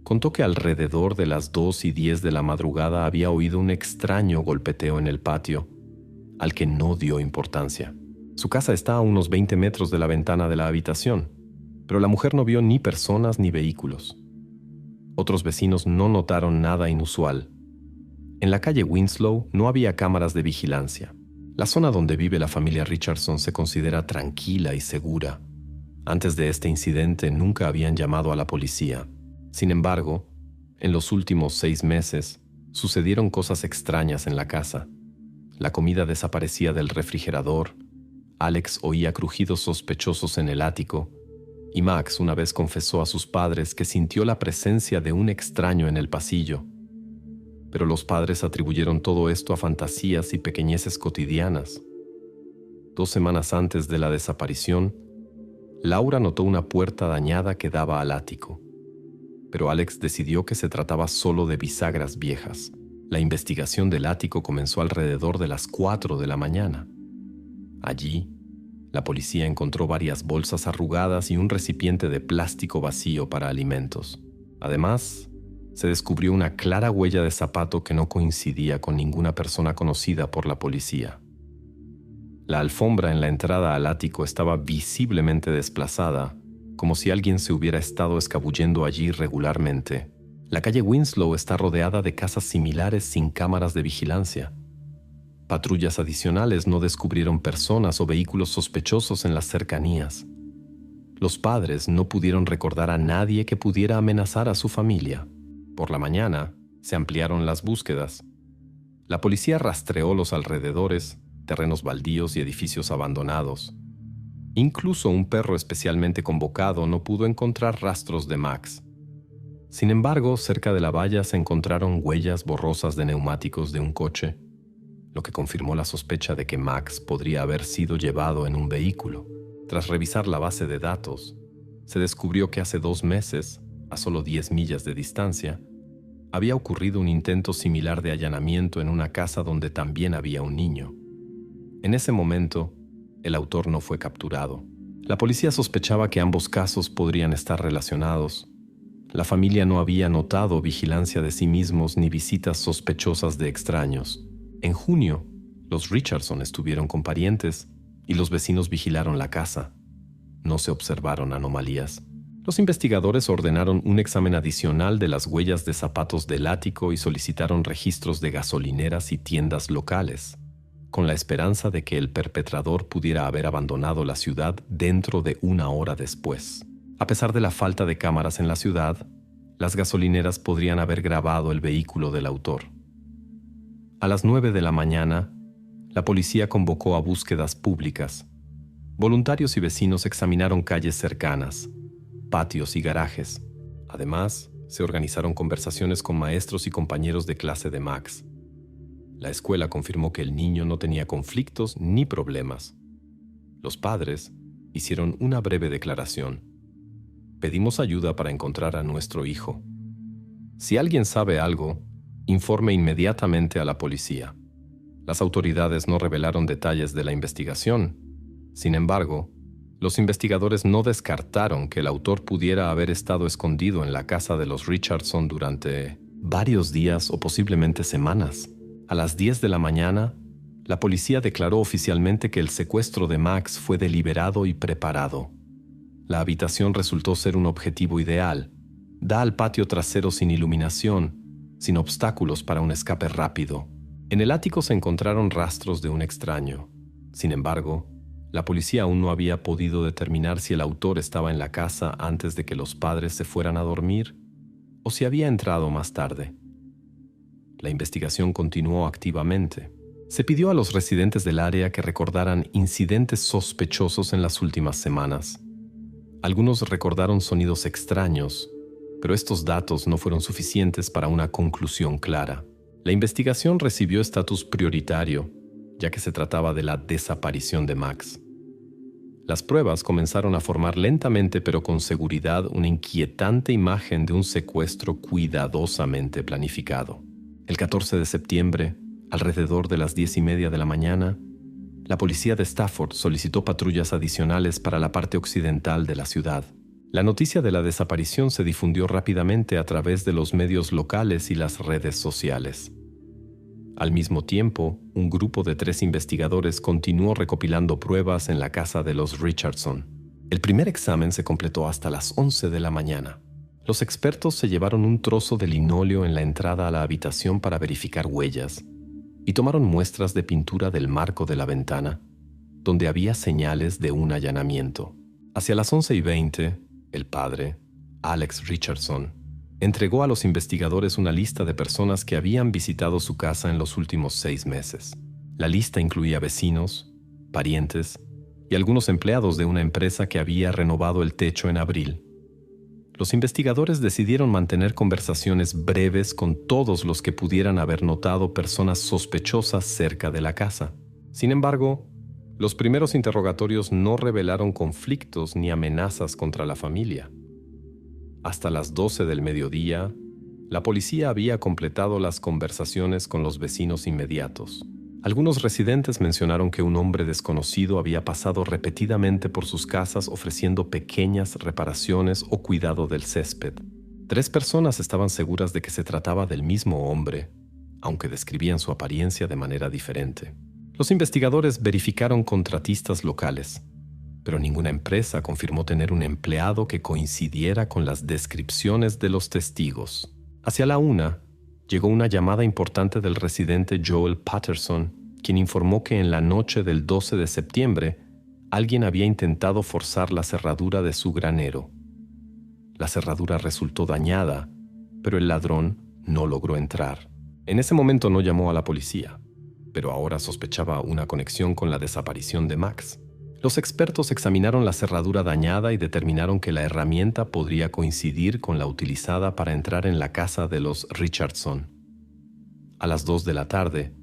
contó que alrededor de las 2:10 de la madrugada había oído un extraño golpeteo en el patio, al que no dio importancia. Su casa está a unos 20 metros de la ventana de la habitación, pero la mujer no vio ni personas ni vehículos. Otros vecinos no notaron nada inusual. En la calle Winslow no había cámaras de vigilancia. La zona donde vive la familia Richardson se considera tranquila y segura. Antes de este incidente nunca habían llamado a la policía. Sin embargo, en los últimos 6 meses, sucedieron cosas extrañas en la casa. La comida desaparecía del refrigerador, Alex oía crujidos sospechosos en el ático, y Max una vez confesó a sus padres que sintió la presencia de un extraño en el pasillo. Pero los padres atribuyeron todo esto a fantasías y pequeñeces cotidianas. 2 semanas antes de la desaparición, Laura notó una puerta dañada que daba al ático, pero Alex decidió que se trataba solo de bisagras viejas. La investigación del ático comenzó alrededor de las 4 de la mañana. Allí, la policía encontró varias bolsas arrugadas y un recipiente de plástico vacío para alimentos. Además, se descubrió una clara huella de zapato que no coincidía con ninguna persona conocida por la policía. La alfombra en la entrada al ático estaba visiblemente desplazada, como si alguien se hubiera estado escabullendo allí regularmente. La calle Winslow está rodeada de casas similares sin cámaras de vigilancia. Patrullas adicionales no descubrieron personas o vehículos sospechosos en las cercanías. Los padres no pudieron recordar a nadie que pudiera amenazar a su familia. Por la mañana, se ampliaron las búsquedas. La policía rastreó los alrededores, terrenos baldíos y edificios abandonados. Incluso un perro especialmente convocado no pudo encontrar rastros de Max. Sin embargo, cerca de la valla se encontraron huellas borrosas de neumáticos de un coche, lo que confirmó la sospecha de que Max podría haber sido llevado en un vehículo. Tras revisar la base de datos, se descubrió que hace 2 meses, a solo 10 millas de distancia, había ocurrido un intento similar de allanamiento en una casa donde también había un niño. En ese momento, el autor no fue capturado. La policía sospechaba que ambos casos podrían estar relacionados. La familia no había notado vigilancia de sí mismos ni visitas sospechosas de extraños. En junio, los Richardson estuvieron con parientes y los vecinos vigilaron la casa. no se observaron anomalías. Los investigadores ordenaron un examen adicional de las huellas de zapatos del ático y solicitaron registros de gasolineras y tiendas locales, con la esperanza de que el perpetrador pudiera haber abandonado la ciudad dentro de 1 hora después. A pesar de la falta de cámaras en la ciudad, las gasolineras podrían haber grabado el vehículo del autor. A las 9 de la mañana, la policía convocó a búsquedas públicas. Voluntarios y vecinos examinaron calles cercanas, patios y garajes. Además, se organizaron conversaciones con maestros y compañeros de clase de Max. La escuela confirmó que el niño no tenía conflictos ni problemas. Los padres hicieron una breve declaración. Pedimos ayuda para encontrar a nuestro hijo. Si alguien sabe algo, informe inmediatamente a la policía. Las autoridades no revelaron detalles de la investigación. Sin embargo, los investigadores no descartaron que el autor pudiera haber estado escondido en la casa de los Richardson durante varios días o posiblemente semanas. A las 10 de la mañana, la policía declaró oficialmente que el secuestro de Max fue deliberado y preparado. La habitación resultó ser un objetivo ideal. Da al patio trasero sin iluminación, sin obstáculos para un escape rápido. En el ático se encontraron rastros de un extraño. Sin embargo, la policía aún no había podido determinar si el autor estaba en la casa antes de que los padres se fueran a dormir o si había entrado más tarde. La investigación continuó activamente. Se pidió a los residentes del área que recordaran incidentes sospechosos en las últimas semanas. Algunos recordaron sonidos extraños, pero estos datos no fueron suficientes para una conclusión clara. La investigación recibió estatus prioritario, ya que se trataba de la desaparición de Max. Las pruebas comenzaron a formar lentamente pero con seguridad una inquietante imagen de un secuestro cuidadosamente planificado. El 14 de septiembre, alrededor de las 10:30 de la mañana, la policía de Stafford solicitó patrullas adicionales para la parte occidental de la ciudad. La noticia de la desaparición se difundió rápidamente a través de los medios locales y las redes sociales. Al mismo tiempo, un grupo de 3 investigadores continuó recopilando pruebas en la casa de los Richardson. El primer examen se completó hasta las 11 de la mañana. Los expertos se llevaron un trozo de linóleo en la entrada a la habitación para verificar huellas y tomaron muestras de pintura del marco de la ventana, donde había señales de un allanamiento. Hacia las 11:20, el padre, Alex Richardson, entregó a los investigadores una lista de personas que habían visitado su casa en los últimos 6 meses. La lista incluía vecinos, parientes y algunos empleados de una empresa que había renovado el techo en abril. Los investigadores decidieron mantener conversaciones breves con todos los que pudieran haber notado personas sospechosas cerca de la casa. Sin embargo, los primeros interrogatorios no revelaron conflictos ni amenazas contra la familia. Hasta las 12 del mediodía, la policía había completado las conversaciones con los vecinos inmediatos. Algunos residentes mencionaron que un hombre desconocido había pasado repetidamente por sus casas ofreciendo pequeñas reparaciones o cuidado del césped. 3 personas estaban seguras de que se trataba del mismo hombre, aunque describían su apariencia de manera diferente. Los investigadores verificaron contratistas locales, pero ninguna empresa confirmó tener un empleado que coincidiera con las descripciones de los testigos. Hacia la 1, llegó una llamada importante del residente Joel Patterson, quien informó que en la noche del 12 de septiembre, alguien había intentado forzar la cerradura de su granero. La cerradura resultó dañada, pero el ladrón no logró entrar. En ese momento no llamó a la policía, pero ahora sospechaba una conexión con la desaparición de Max. Los expertos examinaron la cerradura dañada y determinaron que la herramienta podría coincidir con la utilizada para entrar en la casa de los Richardson. A las 2 de la tarde,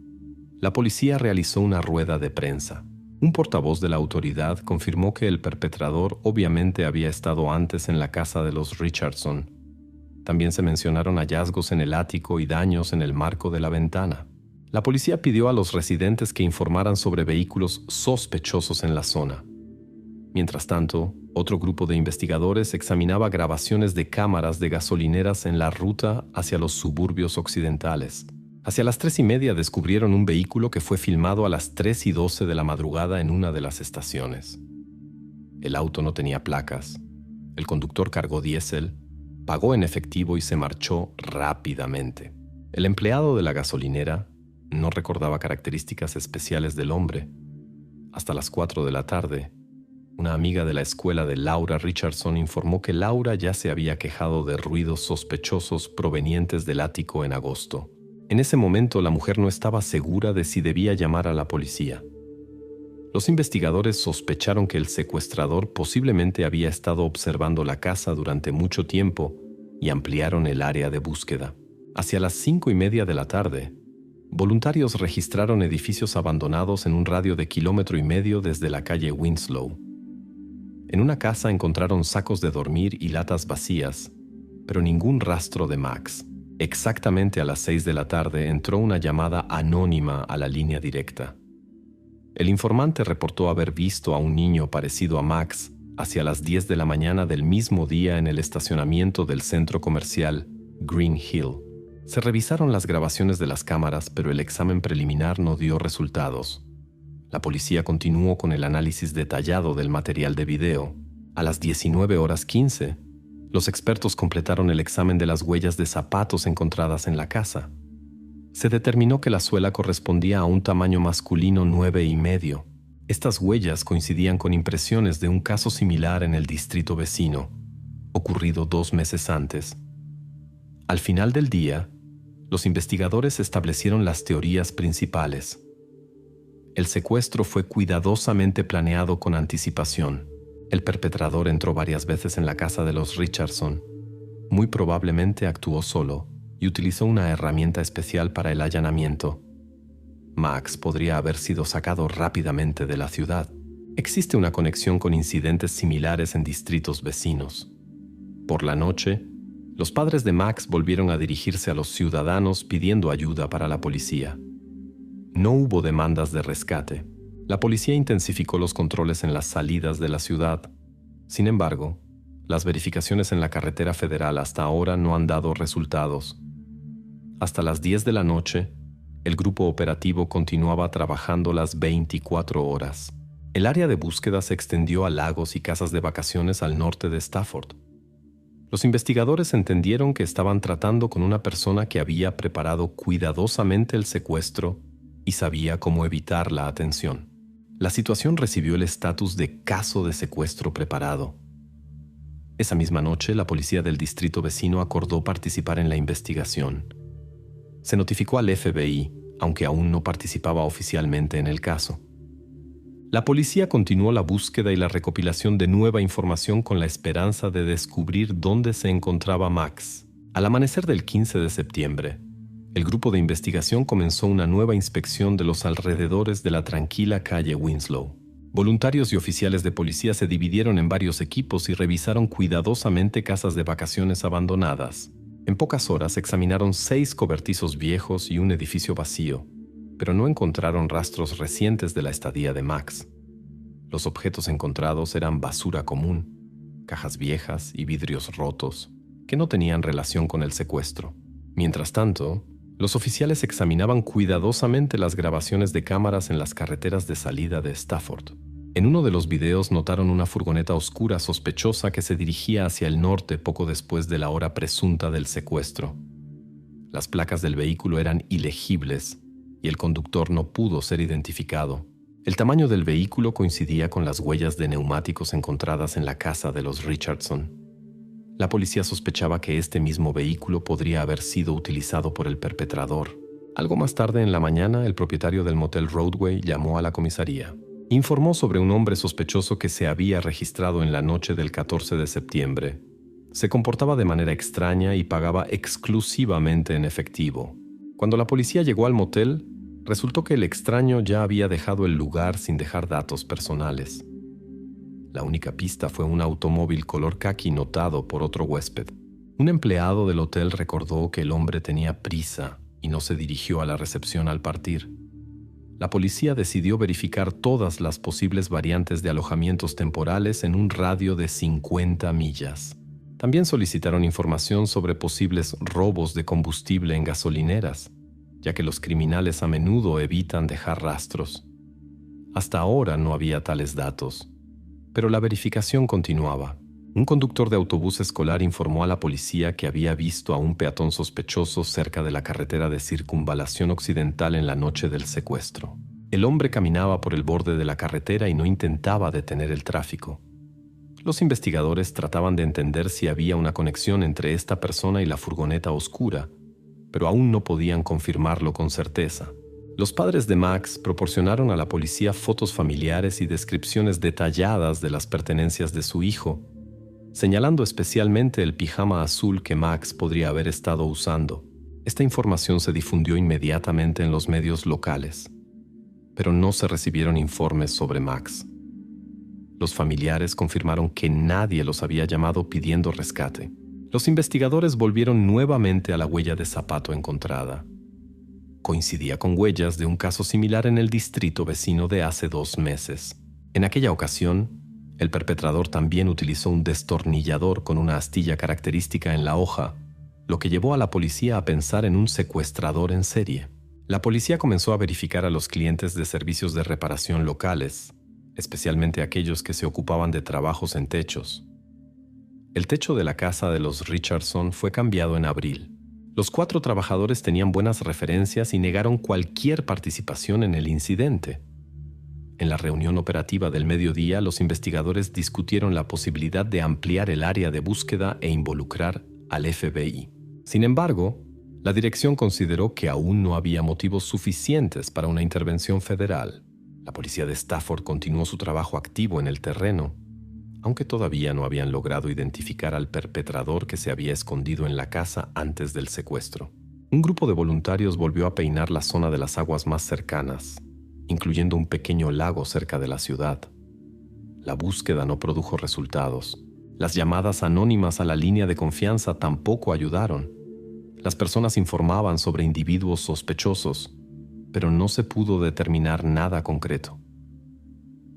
la policía realizó una rueda de prensa. Un portavoz de la autoridad confirmó que el perpetrador obviamente había estado antes en la casa de los Richardson. También se mencionaron hallazgos en el ático y daños en el marco de la ventana. La policía pidió a los residentes que informaran sobre vehículos sospechosos en la zona. Mientras tanto, otro grupo de investigadores examinaba grabaciones de cámaras de gasolineras en la ruta hacia los suburbios occidentales. Hacia las 3:30 descubrieron un vehículo que fue filmado a las 3:12 de la madrugada en una de las estaciones. El auto no tenía placas. El conductor cargó diésel, pagó en efectivo y se marchó rápidamente. El empleado de la gasolinera no recordaba características especiales del hombre. Hasta las 4 de la tarde, una amiga de la escuela de Laura Richardson informó que Laura ya se había quejado de ruidos sospechosos provenientes del ático en agosto. En ese momento, la mujer no estaba segura de si debía llamar a la policía. Los investigadores sospecharon que el secuestrador posiblemente había estado observando la casa durante mucho tiempo y ampliaron el área de búsqueda. Hacia las 5:30 de la tarde, voluntarios registraron edificios abandonados en un radio de 1,5 km desde la calle Winslow. En una casa encontraron sacos de dormir y latas vacías, pero ningún rastro de Max. Exactamente a las 6 de la tarde entró una llamada anónima a la línea directa. El informante reportó haber visto a un niño parecido a Max hacia las 10 de la mañana del mismo día en el estacionamiento del centro comercial Green Hill. Se revisaron las grabaciones de las cámaras, pero el examen preliminar no dio resultados. La policía continuó con el análisis detallado del material de video. A las 19:15, los expertos completaron el examen de las huellas de zapatos encontradas en la casa. Se determinó que la suela correspondía a un tamaño masculino 9,5. Estas huellas coincidían con impresiones de un caso similar en el distrito vecino, ocurrido 2 meses antes. Al final del día, los investigadores establecieron las teorías principales. El secuestro fue cuidadosamente planeado con anticipación. El perpetrador entró varias veces en la casa de los Richardson. Muy probablemente actuó solo y utilizó una herramienta especial para el allanamiento. Max podría haber sido sacado rápidamente de la ciudad. Existe una conexión con incidentes similares en distritos vecinos. Por la noche, los padres de Max volvieron a dirigirse a los ciudadanos pidiendo ayuda para la policía. No hubo demandas de rescate. La policía intensificó los controles en las salidas de la ciudad. Sin embargo, las verificaciones en la carretera federal hasta ahora no han dado resultados. Hasta las 10 de la noche, el grupo operativo continuaba trabajando las 24 horas. El área de búsqueda se extendió a lagos y casas de vacaciones al norte de Stafford. Los investigadores entendieron que estaban tratando con una persona que había preparado cuidadosamente el secuestro y sabía cómo evitar la atención. La situación recibió el estatus de caso de secuestro preparado. Esa misma noche, la policía del distrito vecino acordó participar en la investigación. Se notificó al FBI, aunque aún no participaba oficialmente en el caso. La policía continuó la búsqueda y la recopilación de nueva información con la esperanza de descubrir dónde se encontraba Max. Al amanecer del 15 de septiembre, el grupo de investigación comenzó una nueva inspección de los alrededores de la tranquila calle Winslow. Voluntarios y oficiales de policía se dividieron en varios equipos y revisaron cuidadosamente casas de vacaciones abandonadas. En pocas horas examinaron 6 cobertizos viejos y un edificio vacío, pero no encontraron rastros recientes de la estadía de Max. Los objetos encontrados eran basura común, cajas viejas y vidrios rotos, que no tenían relación con el secuestro. Mientras tanto, los oficiales examinaban cuidadosamente las grabaciones de cámaras en las carreteras de salida de Stafford. En uno de los videos notaron una furgoneta oscura sospechosa que se dirigía hacia el norte poco después de la hora presunta del secuestro. Las placas del vehículo eran ilegibles y el conductor no pudo ser identificado. El tamaño del vehículo coincidía con las huellas de neumáticos encontradas en la casa de los Richardson. La policía sospechaba que este mismo vehículo podría haber sido utilizado por el perpetrador. Algo más tarde en la mañana, el propietario del motel Roadway llamó a la comisaría. Informó sobre un hombre sospechoso que se había registrado en la noche del 14 de septiembre. Se comportaba de manera extraña y pagaba exclusivamente en efectivo. Cuando la policía llegó al motel, resultó que el extraño ya había dejado el lugar sin dejar datos personales. La única pista fue un automóvil color caqui notado por otro huésped. Un empleado del hotel recordó que el hombre tenía prisa y no se dirigió a la recepción al partir. La policía decidió verificar todas las posibles variantes de alojamientos temporales en un radio de 50 millas. También solicitaron información sobre posibles robos de combustible en gasolineras, ya que los criminales a menudo evitan dejar rastros. Hasta ahora no había tales datos, Pero la verificación continuaba. Un conductor de autobús escolar informó a la policía que había visto a un peatón sospechoso cerca de la carretera de Circunvalación Occidental en la noche del secuestro. El hombre caminaba por el borde de la carretera y no intentaba detener el tráfico. Los investigadores trataban de entender si había una conexión entre esta persona y la furgoneta oscura, pero aún no podían confirmarlo con certeza. Los padres de Max proporcionaron a la policía fotos familiares y descripciones detalladas de las pertenencias de su hijo, señalando especialmente el pijama azul que Max podría haber estado usando. Esta información se difundió inmediatamente en los medios locales, pero no se recibieron informes sobre Max. Los familiares confirmaron que nadie los había llamado pidiendo rescate. Los investigadores volvieron nuevamente a la huella de zapato encontrada. Coincidía con huellas de un caso similar en el distrito vecino de hace 2 meses. En aquella ocasión, el perpetrador también utilizó un destornillador con una astilla característica en la hoja, lo que llevó a la policía a pensar en un secuestrador en serie. La policía comenzó a verificar a los clientes de servicios de reparación locales, especialmente aquellos que se ocupaban de trabajos en techos. El techo de la casa de los Richardson fue cambiado en abril. Los 4 trabajadores tenían buenas referencias y negaron cualquier participación en el incidente. En la reunión operativa del mediodía, los investigadores discutieron la posibilidad de ampliar el área de búsqueda e involucrar al FBI. Sin embargo, la dirección consideró que aún no había motivos suficientes para una intervención federal. La policía de Stafford continuó su trabajo activo en el terreno, aunque todavía no habían logrado identificar al perpetrador que se había escondido en la casa antes del secuestro. Un grupo de voluntarios volvió a peinar la zona de las aguas más cercanas, incluyendo un pequeño lago cerca de la ciudad. La búsqueda no produjo resultados. Las llamadas anónimas a la línea de confianza tampoco ayudaron. Las personas informaban sobre individuos sospechosos, pero no se pudo determinar nada concreto.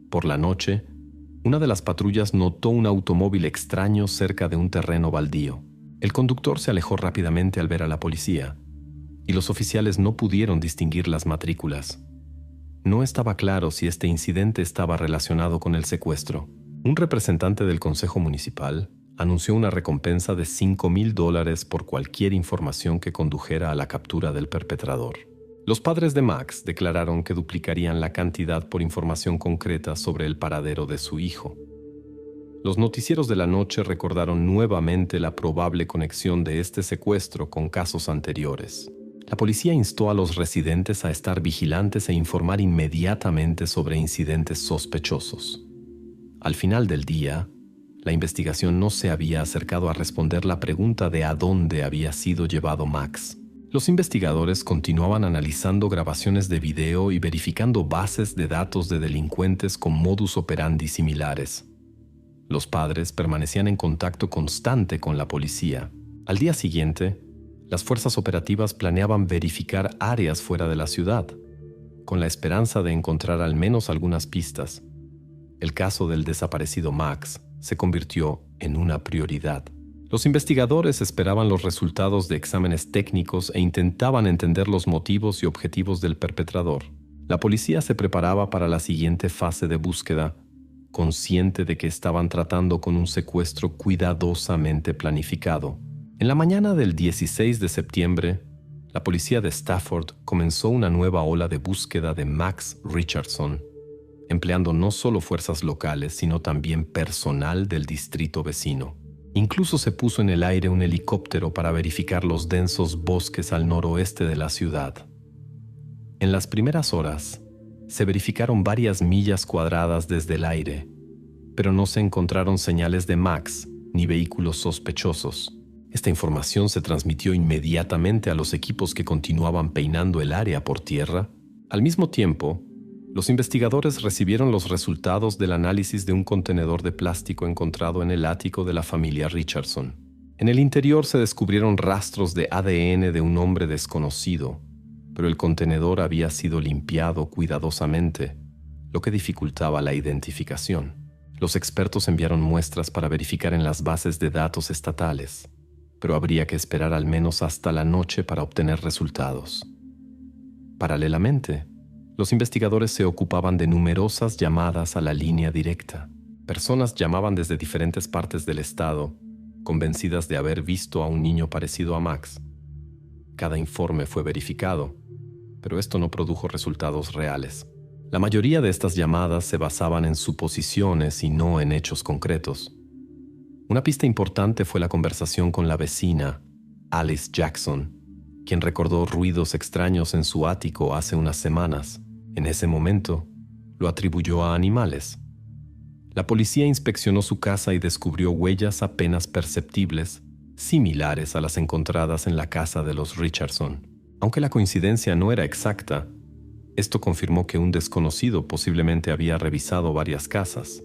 Por la noche, una de las patrullas notó un automóvil extraño cerca de un terreno baldío. El conductor se alejó rápidamente al ver a la policía, y los oficiales no pudieron distinguir las matrículas. No estaba claro si este incidente estaba relacionado con el secuestro. Un representante del Consejo Municipal anunció una recompensa de $5,000 por cualquier información que condujera a la captura del perpetrador. Los padres de Max declararon que duplicarían la cantidad por información concreta sobre el paradero de su hijo. Los noticieros de la noche recordaron nuevamente la probable conexión de este secuestro con casos anteriores. La policía instó a los residentes a estar vigilantes e informar inmediatamente sobre incidentes sospechosos. Al final del día, la investigación no se había acercado a responder la pregunta de a dónde había sido llevado Max. Los investigadores continuaban analizando grabaciones de video y verificando bases de datos de delincuentes con modus operandi similares. Los padres permanecían en contacto constante con la policía. Al día siguiente, las fuerzas operativas planeaban verificar áreas fuera de la ciudad, con la esperanza de encontrar al menos algunas pistas. El caso del desaparecido Max se convirtió en una prioridad. Los investigadores esperaban los resultados de exámenes técnicos e intentaban entender los motivos y objetivos del perpetrador. La policía se preparaba para la siguiente fase de búsqueda, consciente de que estaban tratando con un secuestro cuidadosamente planificado. En la mañana del 16 de septiembre, la policía de Stafford comenzó una nueva ola de búsqueda de Max Richardson, empleando no solo fuerzas locales, sino también personal del distrito vecino. Incluso se puso en el aire un helicóptero para verificar los densos bosques al noroeste de la ciudad. En las primeras horas, se verificaron varias millas cuadradas desde el aire, pero no se encontraron señales de Max ni vehículos sospechosos. Esta información se transmitió inmediatamente a los equipos que continuaban peinando el área por tierra. Al mismo tiempo, los investigadores recibieron los resultados del análisis de un contenedor de plástico encontrado en el ático de la familia Richardson. En el interior se descubrieron rastros de ADN de un hombre desconocido, pero el contenedor había sido limpiado cuidadosamente, lo que dificultaba la identificación. Los expertos enviaron muestras para verificar en las bases de datos estatales, pero habría que esperar al menos hasta la noche para obtener resultados. Paralelamente, los investigadores se ocupaban de numerosas llamadas a la línea directa, Personas llamaban desde diferentes partes del estado, convencidas de haber visto a un niño parecido a Max. Cada informe fue verificado, pero esto no produjo resultados reales. La mayoría de estas llamadas se basaban en suposiciones y no en hechos concretos. Una pista importante fue la conversación con la vecina, Alice Jackson, quien recordó ruidos extraños en su ático hace unas semanas. En ese momento, lo atribuyó a animales. La policía inspeccionó su casa y descubrió huellas apenas perceptibles, similares a las encontradas en la casa de los Richardson. Aunque la coincidencia no era exacta, esto confirmó que un desconocido posiblemente había revisado varias casas,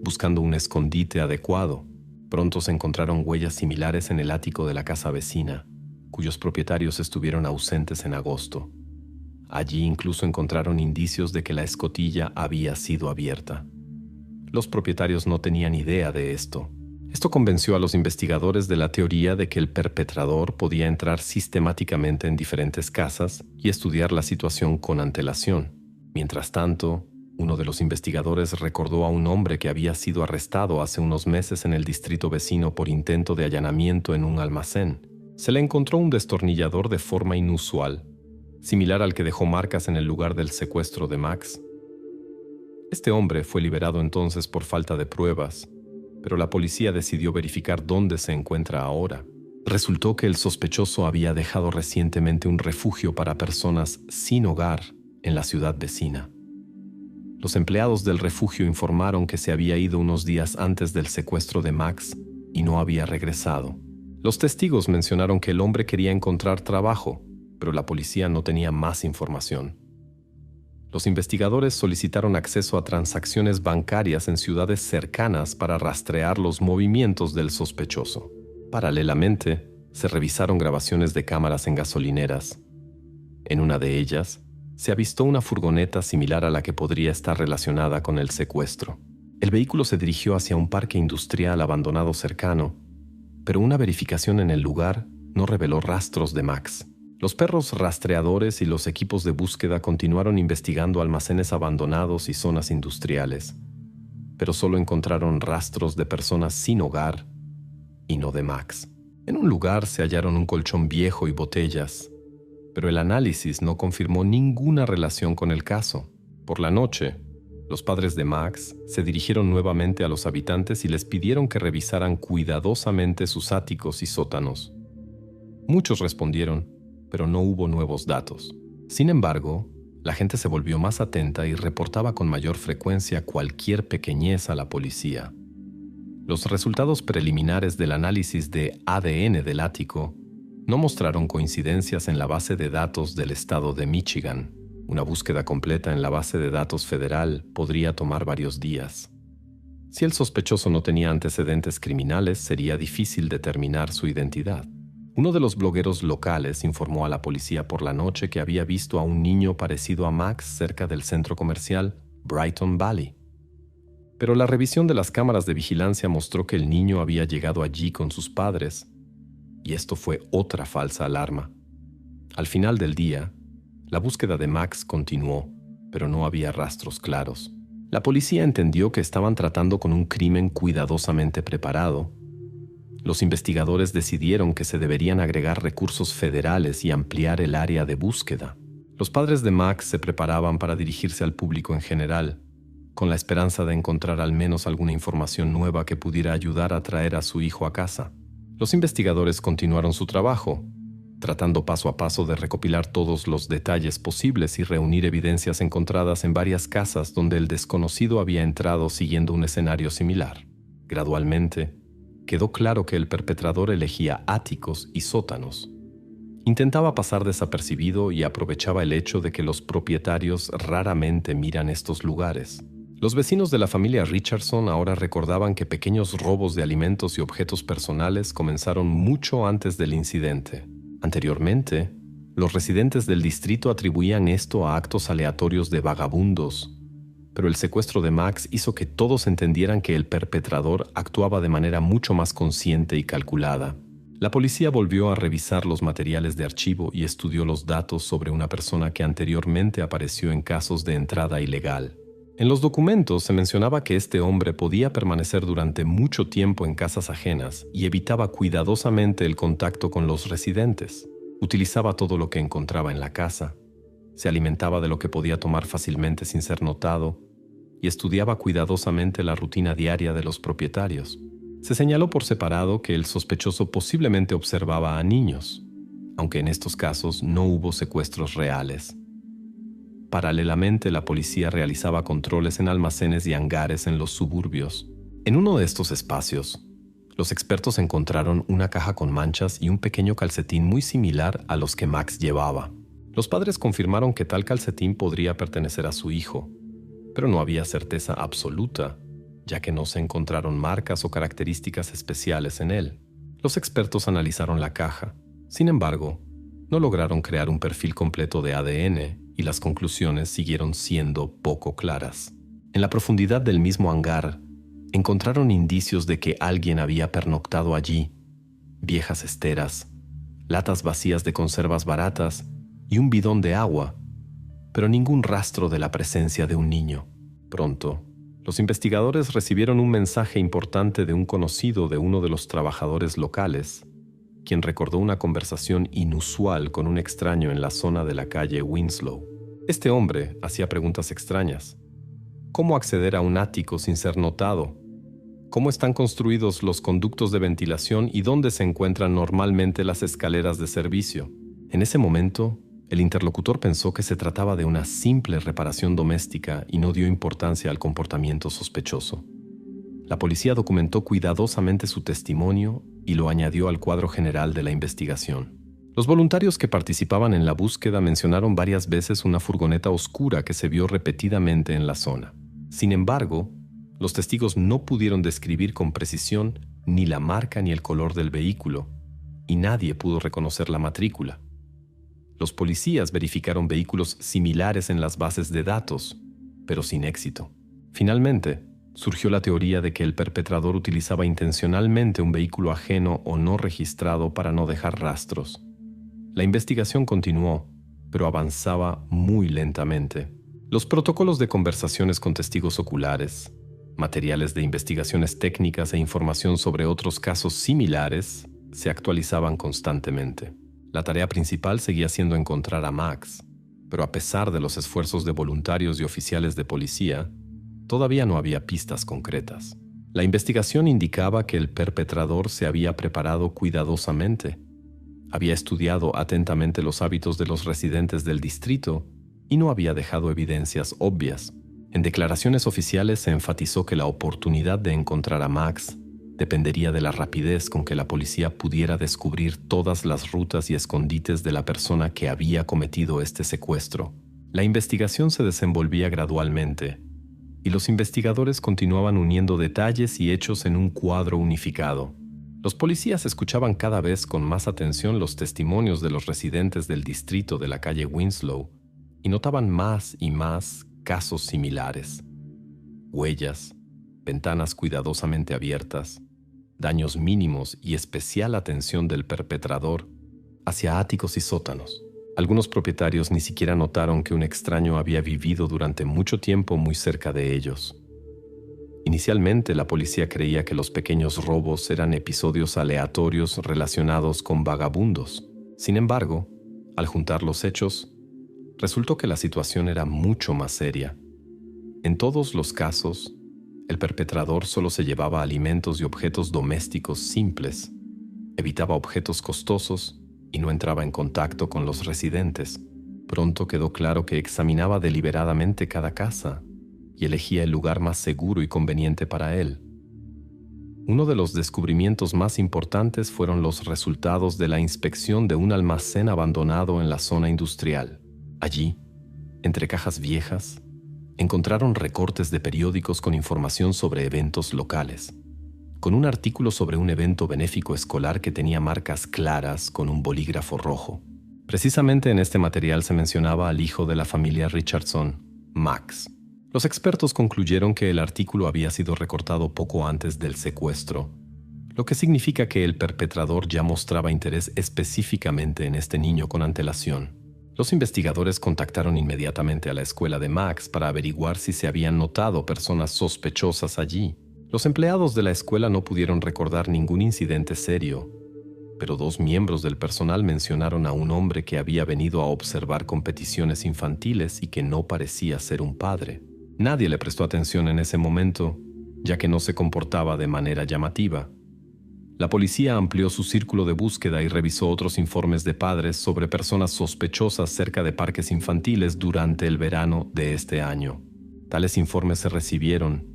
buscando un escondite adecuado. Pronto se encontraron huellas similares en el ático de la casa vecina, cuyos propietarios estuvieron ausentes en agosto. Allí incluso encontraron indicios de que la escotilla había sido abierta. Los propietarios no tenían idea de esto. Esto convenció a los investigadores de la teoría de que el perpetrador podía entrar sistemáticamente en diferentes casas y estudiar la situación con antelación. Mientras tanto, uno de los investigadores recordó a un hombre que había sido arrestado hace unos meses en el distrito vecino por intento de allanamiento en un almacén. Se le encontró un destornillador de forma inusual, similar al que dejó marcas en el lugar del secuestro de Max. Este hombre fue liberado entonces por falta de pruebas, pero la policía decidió verificar dónde se encuentra ahora. Resultó que el sospechoso había dejado recientemente un refugio para personas sin hogar en la ciudad vecina. Los empleados del refugio informaron que se había ido unos días antes del secuestro de Max y no había regresado. Los testigos mencionaron que el hombre quería encontrar trabajo, pero la policía no tenía más información. Los investigadores solicitaron acceso a transacciones bancarias en ciudades cercanas para rastrear los movimientos del sospechoso. Paralelamente, se revisaron grabaciones de cámaras en gasolineras. En una de ellas, se avistó una furgoneta similar a la que podría estar relacionada con el secuestro. El vehículo se dirigió hacia un parque industrial abandonado cercano, pero una verificación en el lugar no reveló rastros de Max. Los perros rastreadores y los equipos de búsqueda continuaron investigando almacenes abandonados y zonas industriales, pero solo encontraron rastros de personas sin hogar y no de Max. En un lugar se hallaron un colchón viejo y botellas, pero el análisis no confirmó ninguna relación con el caso. Por la noche, los padres de Max se dirigieron nuevamente a los habitantes y les pidieron que revisaran cuidadosamente sus áticos y sótanos. Muchos respondieron, pero no hubo nuevos datos. Sin embargo, la gente se volvió más atenta y reportaba con mayor frecuencia cualquier pequeñez a la policía. Los resultados preliminares del análisis de ADN del ático no mostraron coincidencias en la base de datos del estado de Michigan. Una búsqueda completa en la base de datos federal podría tomar varios días. Si el sospechoso no tenía antecedentes criminales, sería difícil determinar su identidad. Uno de los blogueros locales informó a la policía por la noche que había visto a un niño parecido a Max cerca del centro comercial Brighton Valley. Pero la revisión de las cámaras de vigilancia mostró que el niño había llegado allí con sus padres, y esto fue otra falsa alarma. Al final del día, la búsqueda de Max continuó, pero no había rastros claros. La policía entendió que estaban tratando con un crimen cuidadosamente preparado. Los investigadores decidieron que se deberían agregar recursos federales y ampliar el área de búsqueda. Los padres de Max se preparaban para dirigirse al público en general, con la esperanza de encontrar al menos alguna información nueva que pudiera ayudar a traer a su hijo a casa. Los investigadores continuaron su trabajo, tratando paso a paso de recopilar todos los detalles posibles y reunir evidencias encontradas en varias casas donde el desconocido había entrado siguiendo un escenario similar. Gradualmente, quedó claro que el perpetrador elegía áticos y sótanos. Intentaba pasar desapercibido y aprovechaba el hecho de que los propietarios raramente miran estos lugares. Los vecinos de la familia Richardson ahora recordaban que pequeños robos de alimentos y objetos personales comenzaron mucho antes del incidente. Anteriormente, los residentes del distrito atribuían esto a actos aleatorios de vagabundos, pero el secuestro de Max hizo que todos entendieran que el perpetrador actuaba de manera mucho más consciente y calculada. La policía volvió a revisar los materiales de archivo y estudió los datos sobre una persona que anteriormente apareció en casos de entrada ilegal. En los documentos se mencionaba que este hombre podía permanecer durante mucho tiempo en casas ajenas y evitaba cuidadosamente el contacto con los residentes. Utilizaba todo lo que encontraba en la casa, se alimentaba de lo que podía tomar fácilmente sin ser notado y estudiaba cuidadosamente la rutina diaria de los propietarios. Se señaló por separado que el sospechoso posiblemente observaba a niños, aunque en estos casos no hubo secuestros reales. Paralelamente, la policía realizaba controles en almacenes y hangares en los suburbios. En uno de estos espacios, los expertos encontraron una caja con manchas y un pequeño calcetín muy similar a los que Max llevaba. Los padres confirmaron que tal calcetín podría pertenecer a su hijo, pero no había certeza absoluta, ya que no se encontraron marcas o características especiales en él. Los expertos analizaron la caja. Sin embargo, no lograron crear un perfil completo de ADN y las conclusiones siguieron siendo poco claras. En la profundidad del mismo hangar, encontraron indicios de que alguien había pernoctado allí: viejas esteras, latas vacías de conservas baratas y un bidón de agua, pero ningún rastro de la presencia de un niño. Pronto, los investigadores recibieron un mensaje importante de un conocido de uno de los trabajadores locales, quien recordó una conversación inusual con un extraño en la zona de la calle Winslow. Este hombre hacía preguntas extrañas. ¿Cómo acceder a un ático sin ser notado? ¿Cómo están construidos los conductos de ventilación y dónde se encuentran normalmente las escaleras de servicio? En ese momento, el interlocutor pensó que se trataba de una simple reparación doméstica y no dio importancia al comportamiento sospechoso. La policía documentó cuidadosamente su testimonio y lo añadió al cuadro general de la investigación. Los voluntarios que participaban en la búsqueda mencionaron varias veces una furgoneta oscura que se vio repetidamente en la zona. Sin embargo, los testigos no pudieron describir con precisión ni la marca ni el color del vehículo, y nadie pudo reconocer la matrícula. Los policías verificaron vehículos similares en las bases de datos, pero sin éxito. Finalmente, surgió la teoría de que el perpetrador utilizaba intencionalmente un vehículo ajeno o no registrado para no dejar rastros. La investigación continuó, pero avanzaba muy lentamente. Los protocolos de conversaciones con testigos oculares, materiales de investigaciones técnicas e información sobre otros casos similares se actualizaban constantemente. La tarea principal seguía siendo encontrar a Max, pero a pesar de los esfuerzos de voluntarios y oficiales de policía, todavía no había pistas concretas. La investigación indicaba que el perpetrador se había preparado cuidadosamente, había estudiado atentamente los hábitos de los residentes del distrito y no había dejado evidencias obvias. En declaraciones oficiales se enfatizó que la oportunidad de encontrar a Max dependería de la rapidez con que la policía pudiera descubrir todas las rutas y escondites de la persona que había cometido este secuestro. La investigación se desenvolvía gradualmente, y los investigadores continuaban uniendo detalles y hechos en un cuadro unificado. Los policías escuchaban cada vez con más atención los testimonios de los residentes del distrito de la calle Winslow y notaban más y más casos similares: huellas, ventanas cuidadosamente abiertas, daños mínimos y especial atención del perpetrador hacia áticos y sótanos. Algunos propietarios ni siquiera notaron que un extraño había vivido durante mucho tiempo muy cerca de ellos. Inicialmente, la policía creía que los pequeños robos eran episodios aleatorios relacionados con vagabundos. Sin embargo, al juntar los hechos, resultó que la situación era mucho más seria. En todos los casos, el perpetrador solo se llevaba alimentos y objetos domésticos simples, evitaba objetos costosos y no entraba en contacto con los residentes. Pronto quedó claro que examinaba deliberadamente cada casa y elegía el lugar más seguro y conveniente para él. Uno de los descubrimientos más importantes fueron los resultados de la inspección de un almacén abandonado en la zona industrial. Allí, entre cajas viejas, encontraron recortes de periódicos con información sobre eventos locales, con un artículo sobre un evento benéfico escolar que tenía marcas claras con un bolígrafo rojo. Precisamente en este material se mencionaba al hijo de la familia Richardson, Max. Los expertos concluyeron que el artículo había sido recortado poco antes del secuestro, lo que significa que el perpetrador ya mostraba interés específicamente en este niño con antelación. Los investigadores contactaron inmediatamente a la escuela de Max para averiguar si se habían notado personas sospechosas allí. Los empleados de la escuela no pudieron recordar ningún incidente serio, pero 2 miembros del personal mencionaron a un hombre que había venido a observar competiciones infantiles y que no parecía ser un padre. Nadie le prestó atención en ese momento, ya que no se comportaba de manera llamativa. La policía amplió su círculo de búsqueda y revisó otros informes de padres sobre personas sospechosas cerca de parques infantiles durante el verano de este año. Tales informes se recibieron,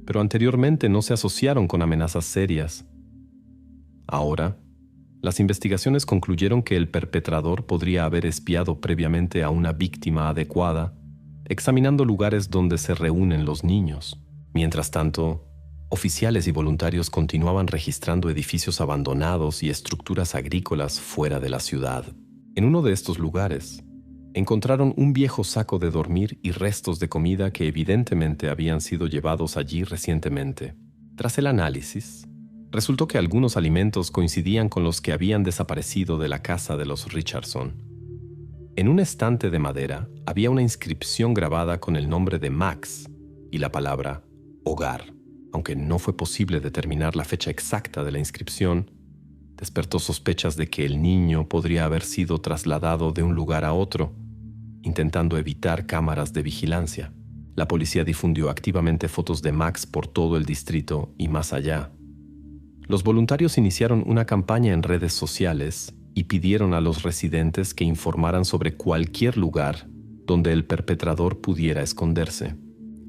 pero anteriormente no se asociaron con amenazas serias. Ahora, las investigaciones concluyeron que el perpetrador podría haber espiado previamente a una víctima adecuada, examinando lugares donde se reúnen los niños. Mientras tanto, oficiales y voluntarios continuaban registrando edificios abandonados y estructuras agrícolas fuera de la ciudad. En uno de estos lugares, encontraron un viejo saco de dormir y restos de comida que evidentemente habían sido llevados allí recientemente. Tras el análisis, resultó que algunos alimentos coincidían con los que habían desaparecido de la casa de los Richardson. En un estante de madera había una inscripción grabada con el nombre de Max y la palabra hogar. Aunque no fue posible determinar la fecha exacta de la inscripción, despertó sospechas de que el niño podría haber sido trasladado de un lugar a otro, intentando evitar cámaras de vigilancia. La policía difundió activamente fotos de Max por todo el distrito y más allá. Los voluntarios iniciaron una campaña en redes sociales y pidieron a los residentes que informaran sobre cualquier lugar donde el perpetrador pudiera esconderse.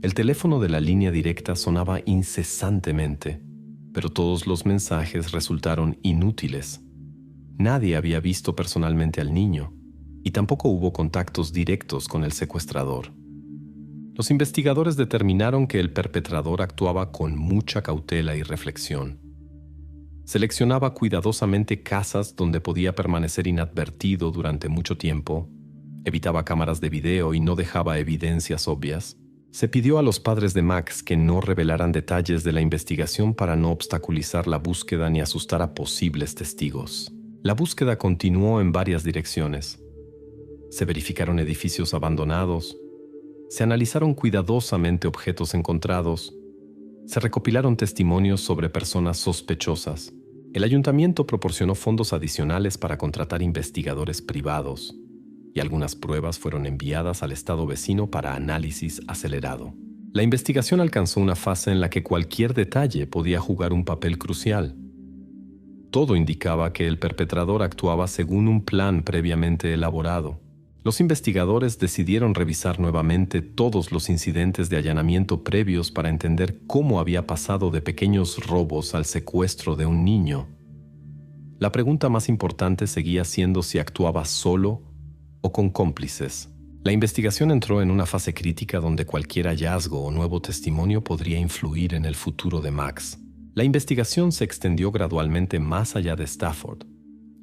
El teléfono de la línea directa sonaba incesantemente, pero todos los mensajes resultaron inútiles. Nadie había visto personalmente al niño y tampoco hubo contactos directos con el secuestrador. Los investigadores determinaron que el perpetrador actuaba con mucha cautela y reflexión. Seleccionaba cuidadosamente casas donde podía permanecer inadvertido durante mucho tiempo, evitaba cámaras de video y no dejaba evidencias obvias. Se pidió a los padres de Max que no revelaran detalles de la investigación para no obstaculizar la búsqueda ni asustar a posibles testigos. La búsqueda continuó en varias direcciones. Se verificaron edificios abandonados, se analizaron cuidadosamente objetos encontrados, se recopilaron testimonios sobre personas sospechosas. El ayuntamiento proporcionó fondos adicionales para contratar investigadores privados, y algunas pruebas fueron enviadas al estado vecino para análisis acelerado. La investigación alcanzó una fase en la que cualquier detalle podía jugar un papel crucial. Todo indicaba que el perpetrador actuaba según un plan previamente elaborado. Los investigadores decidieron revisar nuevamente todos los incidentes de allanamiento previos para entender cómo había pasado de pequeños robos al secuestro de un niño. La pregunta más importante seguía siendo si actuaba solo o con cómplices. La investigación entró en una fase crítica donde cualquier hallazgo o nuevo testimonio podría influir en el futuro de Max. La investigación se extendió gradualmente más allá de Stafford,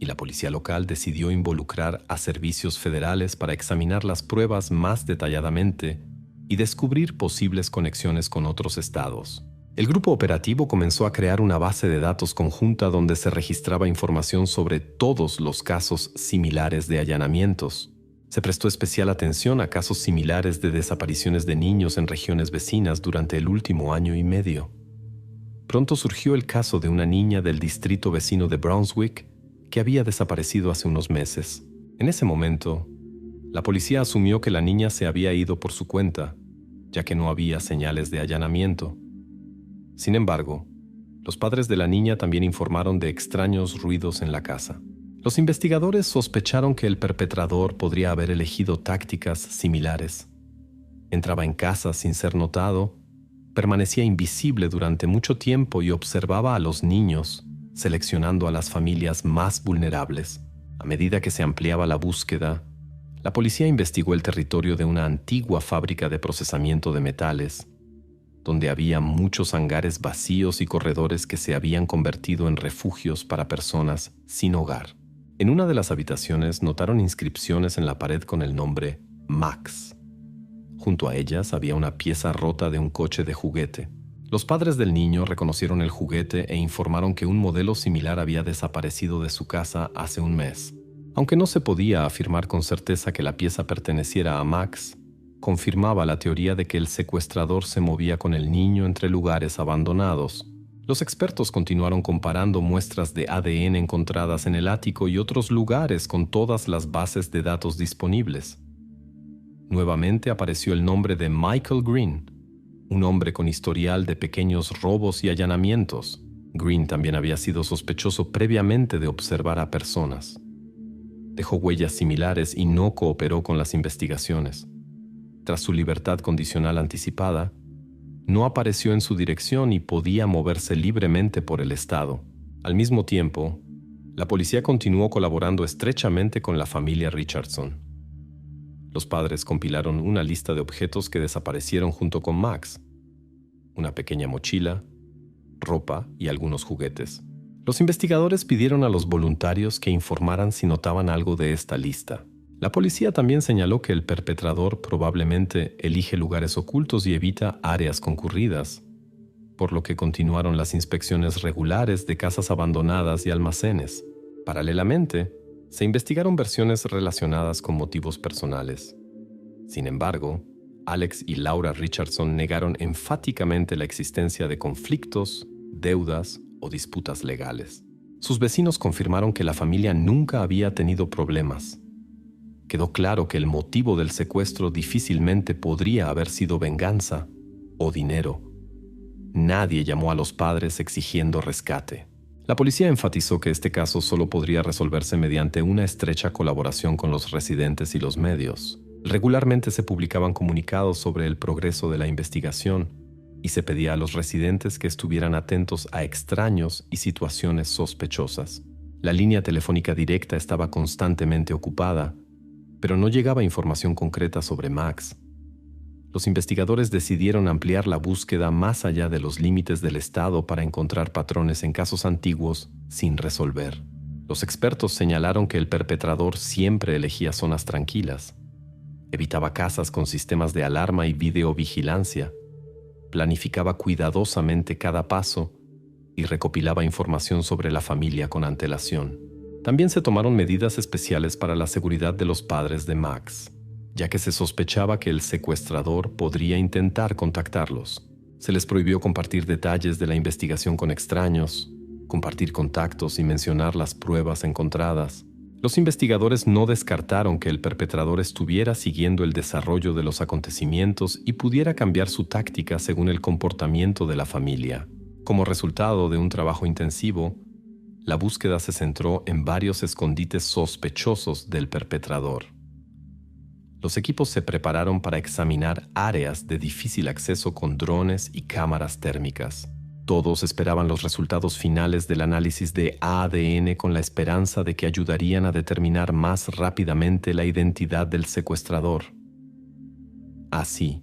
y la policía local decidió involucrar a servicios federales para examinar las pruebas más detalladamente y descubrir posibles conexiones con otros estados. El grupo operativo comenzó a crear una base de datos conjunta donde se registraba información sobre todos los casos similares de allanamientos. Se prestó especial atención a casos similares de desapariciones de niños en regiones vecinas durante el último año y medio. Pronto surgió el caso de una niña del distrito vecino de Brunswick que había desaparecido hace unos meses. En ese momento, la policía asumió que la niña se había ido por su cuenta, ya que no había señales de allanamiento. Sin embargo, los padres de la niña también informaron de extraños ruidos en la casa. Los investigadores sospecharon que el perpetrador podría haber elegido tácticas similares. Entraba en casa sin ser notado, permanecía invisible durante mucho tiempo y observaba a los niños, seleccionando a las familias más vulnerables. A medida que se ampliaba la búsqueda, la policía investigó el territorio de una antigua fábrica de procesamiento de metales, donde había muchos hangares vacíos y corredores que se habían convertido en refugios para personas sin hogar. En una de las habitaciones notaron inscripciones en la pared con el nombre Max. Junto a ellas había una pieza rota de un coche de juguete. Los padres del niño reconocieron el juguete e informaron que un modelo similar había desaparecido de su casa hace un mes. Aunque no se podía afirmar con certeza que la pieza perteneciera a Max, confirmaba la teoría de que el secuestrador se movía con el niño entre lugares abandonados. Los expertos continuaron comparando muestras de ADN encontradas en el ático y otros lugares con todas las bases de datos disponibles. Nuevamente apareció el nombre de Michael Green, un hombre con historial de pequeños robos y allanamientos. Green también había sido sospechoso previamente de observar a personas. Dejó huellas similares y no cooperó con las investigaciones. Tras su libertad condicional anticipada, no apareció en su dirección y podía moverse libremente por el estado. Al mismo tiempo, la policía continuó colaborando estrechamente con la familia Richardson. Los padres compilaron una lista de objetos que desaparecieron junto con Max: una pequeña mochila, ropa y algunos juguetes. Los investigadores pidieron a los voluntarios que informaran si notaban algo de esta lista. La policía también señaló que el perpetrador probablemente elige lugares ocultos y evita áreas concurridas, por lo que continuaron las inspecciones regulares de casas abandonadas y almacenes. Paralelamente, se investigaron versiones relacionadas con motivos personales. Sin embargo, Alex y Laura Richardson negaron enfáticamente la existencia de conflictos, deudas o disputas legales. Sus vecinos confirmaron que la familia nunca había tenido problemas. Quedó claro que el motivo del secuestro difícilmente podría haber sido venganza o dinero. Nadie llamó a los padres exigiendo rescate. La policía enfatizó que este caso solo podría resolverse mediante una estrecha colaboración con los residentes y los medios. Regularmente se publicaban comunicados sobre el progreso de la investigación y se pedía a los residentes que estuvieran atentos a extraños y situaciones sospechosas. La línea telefónica directa estaba constantemente ocupada, pero no llegaba información concreta sobre Max. Los investigadores decidieron ampliar la búsqueda más allá de los límites del estado para encontrar patrones en casos antiguos sin resolver. Los expertos señalaron que el perpetrador siempre elegía zonas tranquilas, evitaba casas con sistemas de alarma y videovigilancia, planificaba cuidadosamente cada paso y recopilaba información sobre la familia con antelación. También se tomaron medidas especiales para la seguridad de los padres de Max, ya que se sospechaba que el secuestrador podría intentar contactarlos. Se les prohibió compartir detalles de la investigación con extraños, compartir contactos y mencionar las pruebas encontradas. Los investigadores no descartaron que el perpetrador estuviera siguiendo el desarrollo de los acontecimientos y pudiera cambiar su táctica según el comportamiento de la familia. Como resultado de un trabajo intensivo, la búsqueda se centró en varios escondites sospechosos del perpetrador. Los equipos se prepararon para examinar áreas de difícil acceso con drones y cámaras térmicas. Todos esperaban los resultados finales del análisis de ADN con la esperanza de que ayudarían a determinar más rápidamente la identidad del secuestrador. Así,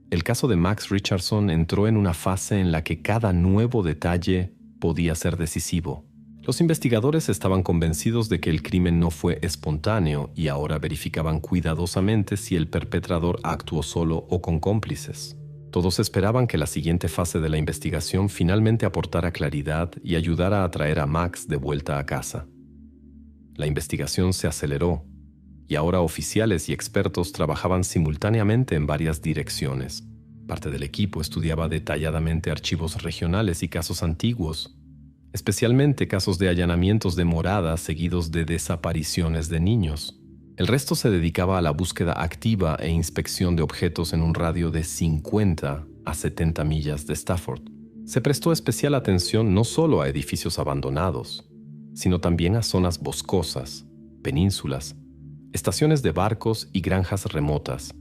el caso de Max Richardson entró en una fase en la que cada nuevo detalle podía ser decisivo. Los investigadores estaban convencidos de que el crimen no fue espontáneo y ahora verificaban cuidadosamente si el perpetrador actuó solo o con cómplices. Todos esperaban que la siguiente fase de la investigación finalmente aportara claridad y ayudara a traer a Max de vuelta a casa. La investigación se aceleró y ahora oficiales y expertos trabajaban simultáneamente en varias direcciones. Parte del equipo estudiaba detalladamente archivos regionales y casos antiguos, especialmente casos de allanamientos de moradas seguidos de desapariciones de niños. El resto se dedicaba a la búsqueda activa e inspección de objetos en un radio de 50 a 70 millas de Stafford. Se prestó especial atención no solo a edificios abandonados, sino también a zonas boscosas, penínsulas, estaciones de barcos y granjas remotas,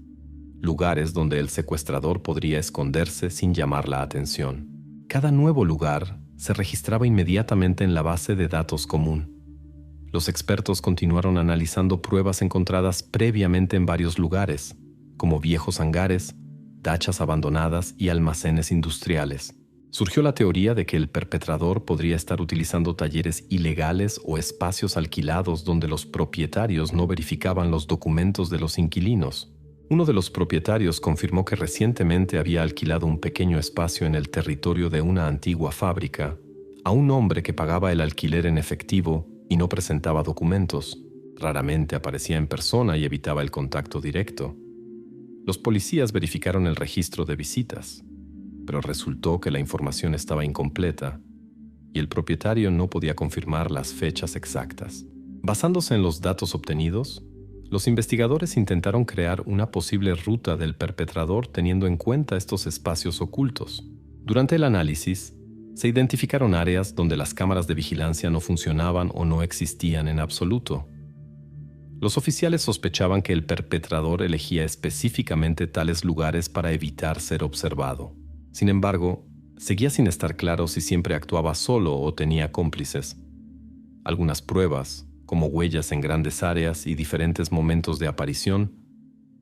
lugares donde el secuestrador podría esconderse sin llamar la atención. Cada nuevo lugar se registraba inmediatamente en la base de datos común. Los expertos continuaron analizando pruebas encontradas previamente en varios lugares, como viejos hangares, dachas abandonadas y almacenes industriales. Surgió la teoría de que el perpetrador podría estar utilizando talleres ilegales o espacios alquilados donde los propietarios no verificaban los documentos de los inquilinos. Uno de los propietarios confirmó que recientemente había alquilado un pequeño espacio en el territorio de una antigua fábrica a un hombre que pagaba el alquiler en efectivo y no presentaba documentos. Raramente aparecía en persona y evitaba el contacto directo. Los policías verificaron el registro de visitas, pero resultó que la información estaba incompleta y el propietario no podía confirmar las fechas exactas. Basándose en los datos obtenidos, los investigadores intentaron crear una posible ruta del perpetrador teniendo en cuenta estos espacios ocultos. Durante el análisis, se identificaron áreas donde las cámaras de vigilancia no funcionaban o no existían en absoluto. Los oficiales sospechaban que el perpetrador elegía específicamente tales lugares para evitar ser observado. Sin embargo, seguía sin estar claro si siempre actuaba solo o tenía cómplices. Algunas pruebas, como huellas en grandes áreas y diferentes momentos de aparición,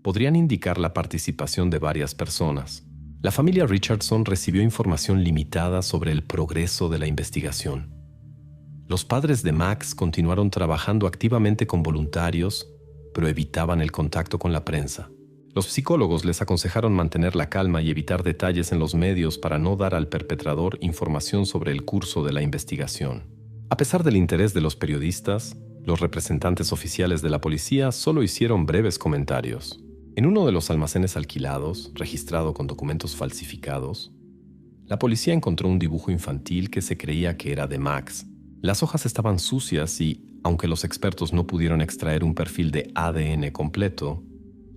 podrían indicar la participación de varias personas. La familia Richardson recibió información limitada sobre el progreso de la investigación. Los padres de Max continuaron trabajando activamente con voluntarios, pero evitaban el contacto con la prensa. Los psicólogos les aconsejaron mantener la calma y evitar detalles en los medios para no dar al perpetrador información sobre el curso de la investigación. A pesar del interés de los periodistas, los representantes oficiales de la policía solo hicieron breves comentarios. En uno de los almacenes alquilados, registrado con documentos falsificados, la policía encontró un dibujo infantil que se creía que era de Max. Las hojas estaban sucias y, aunque los expertos no pudieron extraer un perfil de ADN completo,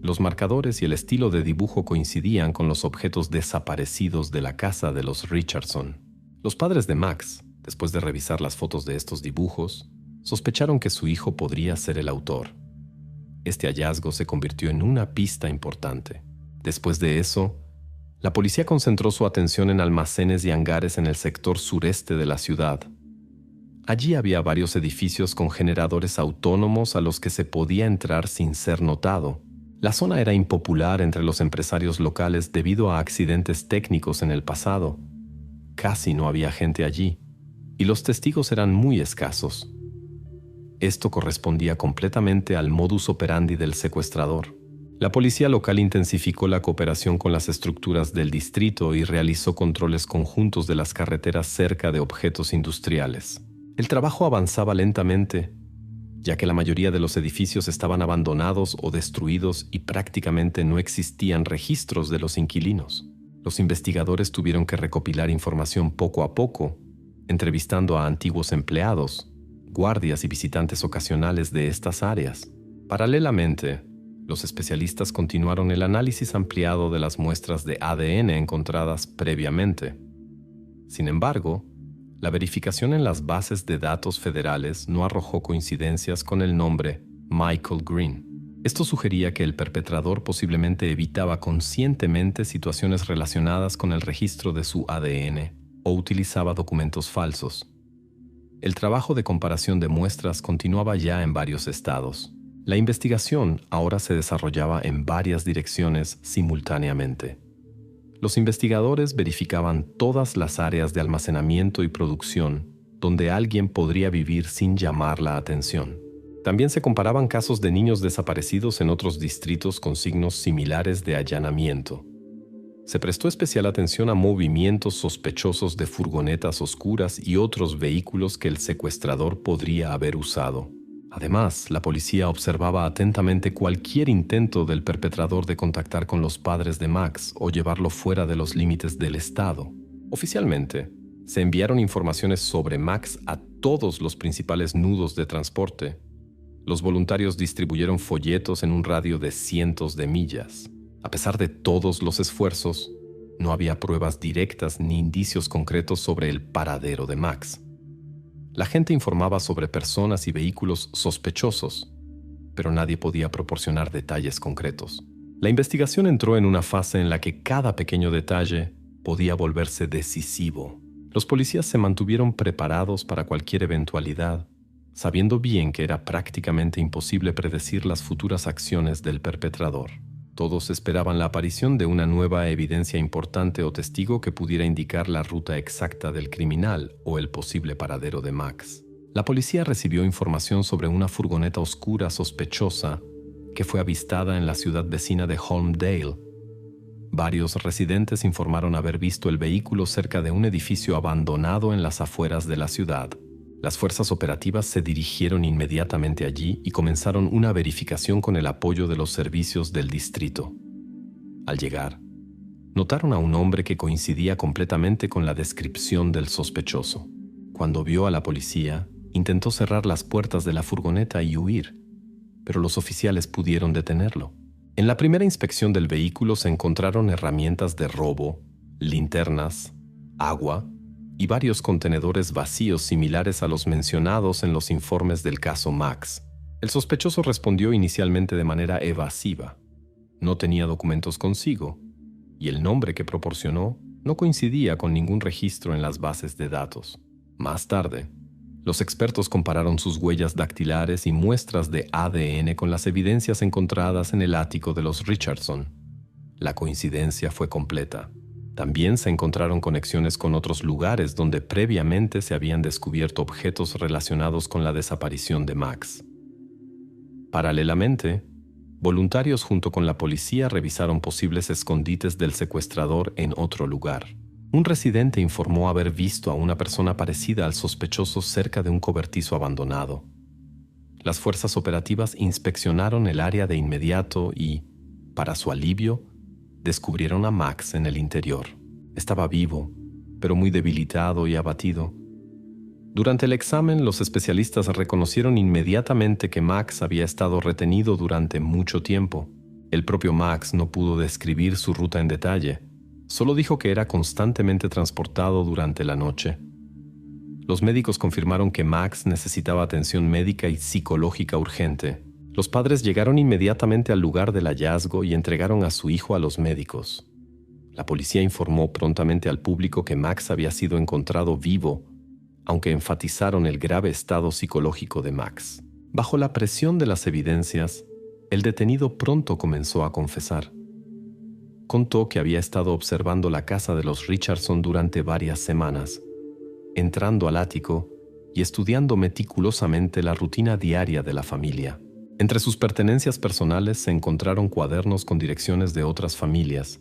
los marcadores y el estilo de dibujo coincidían con los objetos desaparecidos de la casa de los Richardson. Los padres de Max, después de revisar las fotos de estos dibujos, sospecharon que su hijo podría ser el autor. Este hallazgo se convirtió en una pista importante. Después de eso, la policía concentró su atención en almacenes y hangares en el sector sureste de la ciudad. Allí había varios edificios con generadores autónomos a los que se podía entrar sin ser notado. La zona era impopular entre los empresarios locales debido a accidentes técnicos en el pasado. Casi no había gente allí, y los testigos eran muy escasos. Esto correspondía completamente al modus operandi del secuestrador. La policía local intensificó la cooperación con las estructuras del distrito y realizó controles conjuntos de las carreteras cerca de objetos industriales. El trabajo avanzaba lentamente, ya que la mayoría de los edificios estaban abandonados o destruidos y prácticamente no existían registros de los inquilinos. Los investigadores tuvieron que recopilar información poco a poco, entrevistando a antiguos empleados, guardias y visitantes ocasionales de estas áreas. Paralelamente, los especialistas continuaron el análisis ampliado de las muestras de ADN encontradas previamente. Sin embargo, la verificación en las bases de datos federales no arrojó coincidencias con el nombre Michael Green. Esto sugería que el perpetrador posiblemente evitaba conscientemente situaciones relacionadas con el registro de su ADN o utilizaba documentos falsos. El trabajo de comparación de muestras continuaba ya en varios estados. La investigación ahora se desarrollaba en varias direcciones simultáneamente. Los investigadores verificaban todas las áreas de almacenamiento y producción donde alguien podría vivir sin llamar la atención. También se comparaban casos de niños desaparecidos en otros distritos con signos similares de allanamiento. Se prestó especial atención a movimientos sospechosos de furgonetas oscuras y otros vehículos que el secuestrador podría haber usado. Además, la policía observaba atentamente cualquier intento del perpetrador de contactar con los padres de Max o llevarlo fuera de los límites del estado. Oficialmente, se enviaron informaciones sobre Max a todos los principales nudos de transporte. Los voluntarios distribuyeron folletos en un radio de cientos de millas. A pesar de todos los esfuerzos, no había pruebas directas ni indicios concretos sobre el paradero de Max. La gente informaba sobre personas y vehículos sospechosos, pero nadie podía proporcionar detalles concretos. La investigación entró en una fase en la que cada pequeño detalle podía volverse decisivo. Los policías se mantuvieron preparados para cualquier eventualidad, sabiendo bien que era prácticamente imposible predecir las futuras acciones del perpetrador. Todos esperaban la aparición de una nueva evidencia importante o testigo que pudiera indicar la ruta exacta del criminal o el posible paradero de Max. La policía recibió información sobre una furgoneta oscura sospechosa que fue avistada en la ciudad vecina de Holmdale. Varios residentes informaron haber visto el vehículo cerca de un edificio abandonado en las afueras de la ciudad. Las fuerzas operativas se dirigieron inmediatamente allí y comenzaron una verificación con el apoyo de los servicios del distrito. Al llegar, notaron a un hombre que coincidía completamente con la descripción del sospechoso. Cuando vio a la policía, intentó cerrar las puertas de la furgoneta y huir, pero los oficiales pudieron detenerlo. En la primera inspección del vehículo se encontraron herramientas de robo, linternas, agua y varios contenedores vacíos similares a los mencionados en los informes del caso Max. El sospechoso respondió inicialmente de manera evasiva. No tenía documentos consigo, y el nombre que proporcionó no coincidía con ningún registro en las bases de datos. Más tarde, los expertos compararon sus huellas dactilares y muestras de ADN con las evidencias encontradas en el ático de los Richardson. La coincidencia fue completa. También se encontraron conexiones con otros lugares donde previamente se habían descubierto objetos relacionados con la desaparición de Max. Paralelamente, voluntarios junto con la policía revisaron posibles escondites del secuestrador en otro lugar. Un residente informó haber visto a una persona parecida al sospechoso cerca de un cobertizo abandonado. Las fuerzas operativas inspeccionaron el área de inmediato y, para su alivio, descubrieron a Max en el interior. Estaba vivo, pero muy debilitado y abatido. Durante el examen, los especialistas reconocieron inmediatamente que Max había estado retenido durante mucho tiempo. El propio Max no pudo describir su ruta en detalle. Solo dijo que era constantemente transportado durante la noche. Los médicos confirmaron que Max necesitaba atención médica y psicológica urgente. Los padres llegaron inmediatamente al lugar del hallazgo y entregaron a su hijo a los médicos. La policía informó prontamente al público que Max había sido encontrado vivo, aunque enfatizaron el grave estado psicológico de Max. Bajo la presión de las evidencias, el detenido pronto comenzó a confesar. Contó que había estado observando la casa de los Richardson durante varias semanas, entrando al ático y estudiando meticulosamente la rutina diaria de la familia. Entre sus pertenencias personales se encontraron cuadernos con direcciones de otras familias,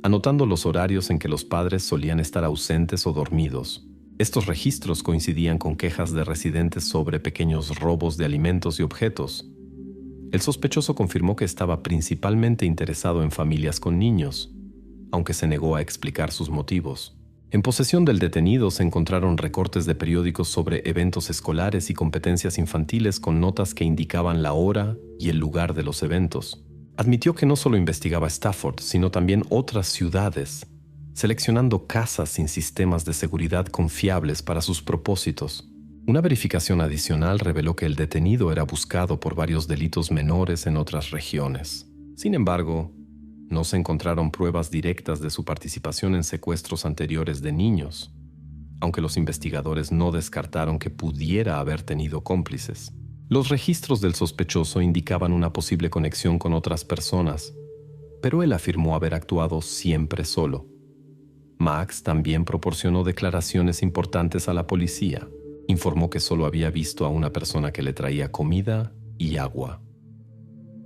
anotando los horarios en que los padres solían estar ausentes o dormidos. Estos registros coincidían con quejas de residentes sobre pequeños robos de alimentos y objetos. El sospechoso confirmó que estaba principalmente interesado en familias con niños, aunque se negó a explicar sus motivos. En posesión del detenido se encontraron recortes de periódicos sobre eventos escolares y competencias infantiles con notas que indicaban la hora y el lugar de los eventos. Admitió que no solo investigaba Stafford, sino también otras ciudades, seleccionando casas sin sistemas de seguridad confiables para sus propósitos. Una verificación adicional reveló que el detenido era buscado por varios delitos menores en otras regiones. Sin embargo, no se encontraron pruebas directas de su participación en secuestros anteriores de niños, aunque los investigadores no descartaron que pudiera haber tenido cómplices. Los registros del sospechoso indicaban una posible conexión con otras personas, pero él afirmó haber actuado siempre solo. Max también proporcionó declaraciones importantes a la policía. Informó que solo había visto a una persona que le traía comida y agua.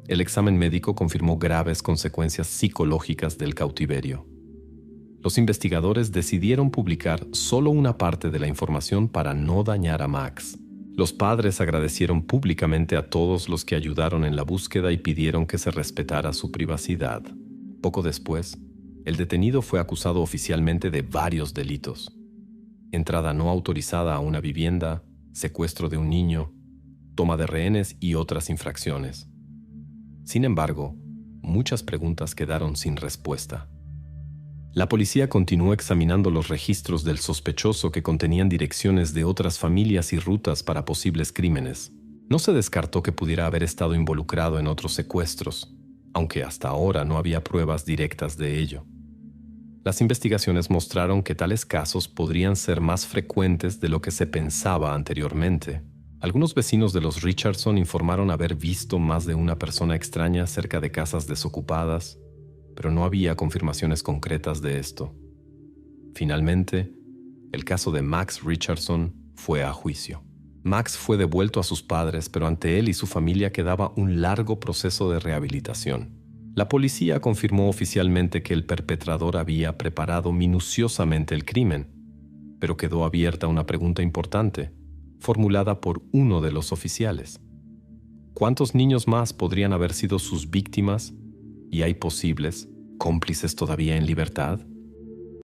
El examen médico confirmó graves consecuencias psicológicas del cautiverio. Los investigadores decidieron publicar solo una parte de la información para no dañar a Max. Los padres agradecieron públicamente a todos los que ayudaron en la búsqueda y pidieron que se respetara su privacidad. Poco después, el detenido fue acusado oficialmente de varios delitos: entrada no autorizada a una vivienda, secuestro de un niño, toma de rehenes y otras infracciones. Sin embargo, muchas preguntas quedaron sin respuesta. La policía continuó examinando los registros del sospechoso que contenían direcciones de otras familias y rutas para posibles crímenes. No se descartó que pudiera haber estado involucrado en otros secuestros, aunque hasta ahora no había pruebas directas de ello. Las investigaciones mostraron que tales casos podrían ser más frecuentes de lo que se pensaba anteriormente. Algunos vecinos de los Richardson informaron haber visto más de una persona extraña cerca de casas desocupadas, pero no había confirmaciones concretas de esto. Finalmente, el caso de Max Richardson fue a juicio. Max fue devuelto a sus padres, pero ante él y su familia quedaba un largo proceso de rehabilitación. La policía confirmó oficialmente que el perpetrador había preparado minuciosamente el crimen, pero quedó abierta una pregunta importante: formulada por uno de los oficiales. ¿Cuántos niños más podrían haber sido sus víctimas? ¿Y hay posibles cómplices todavía en libertad?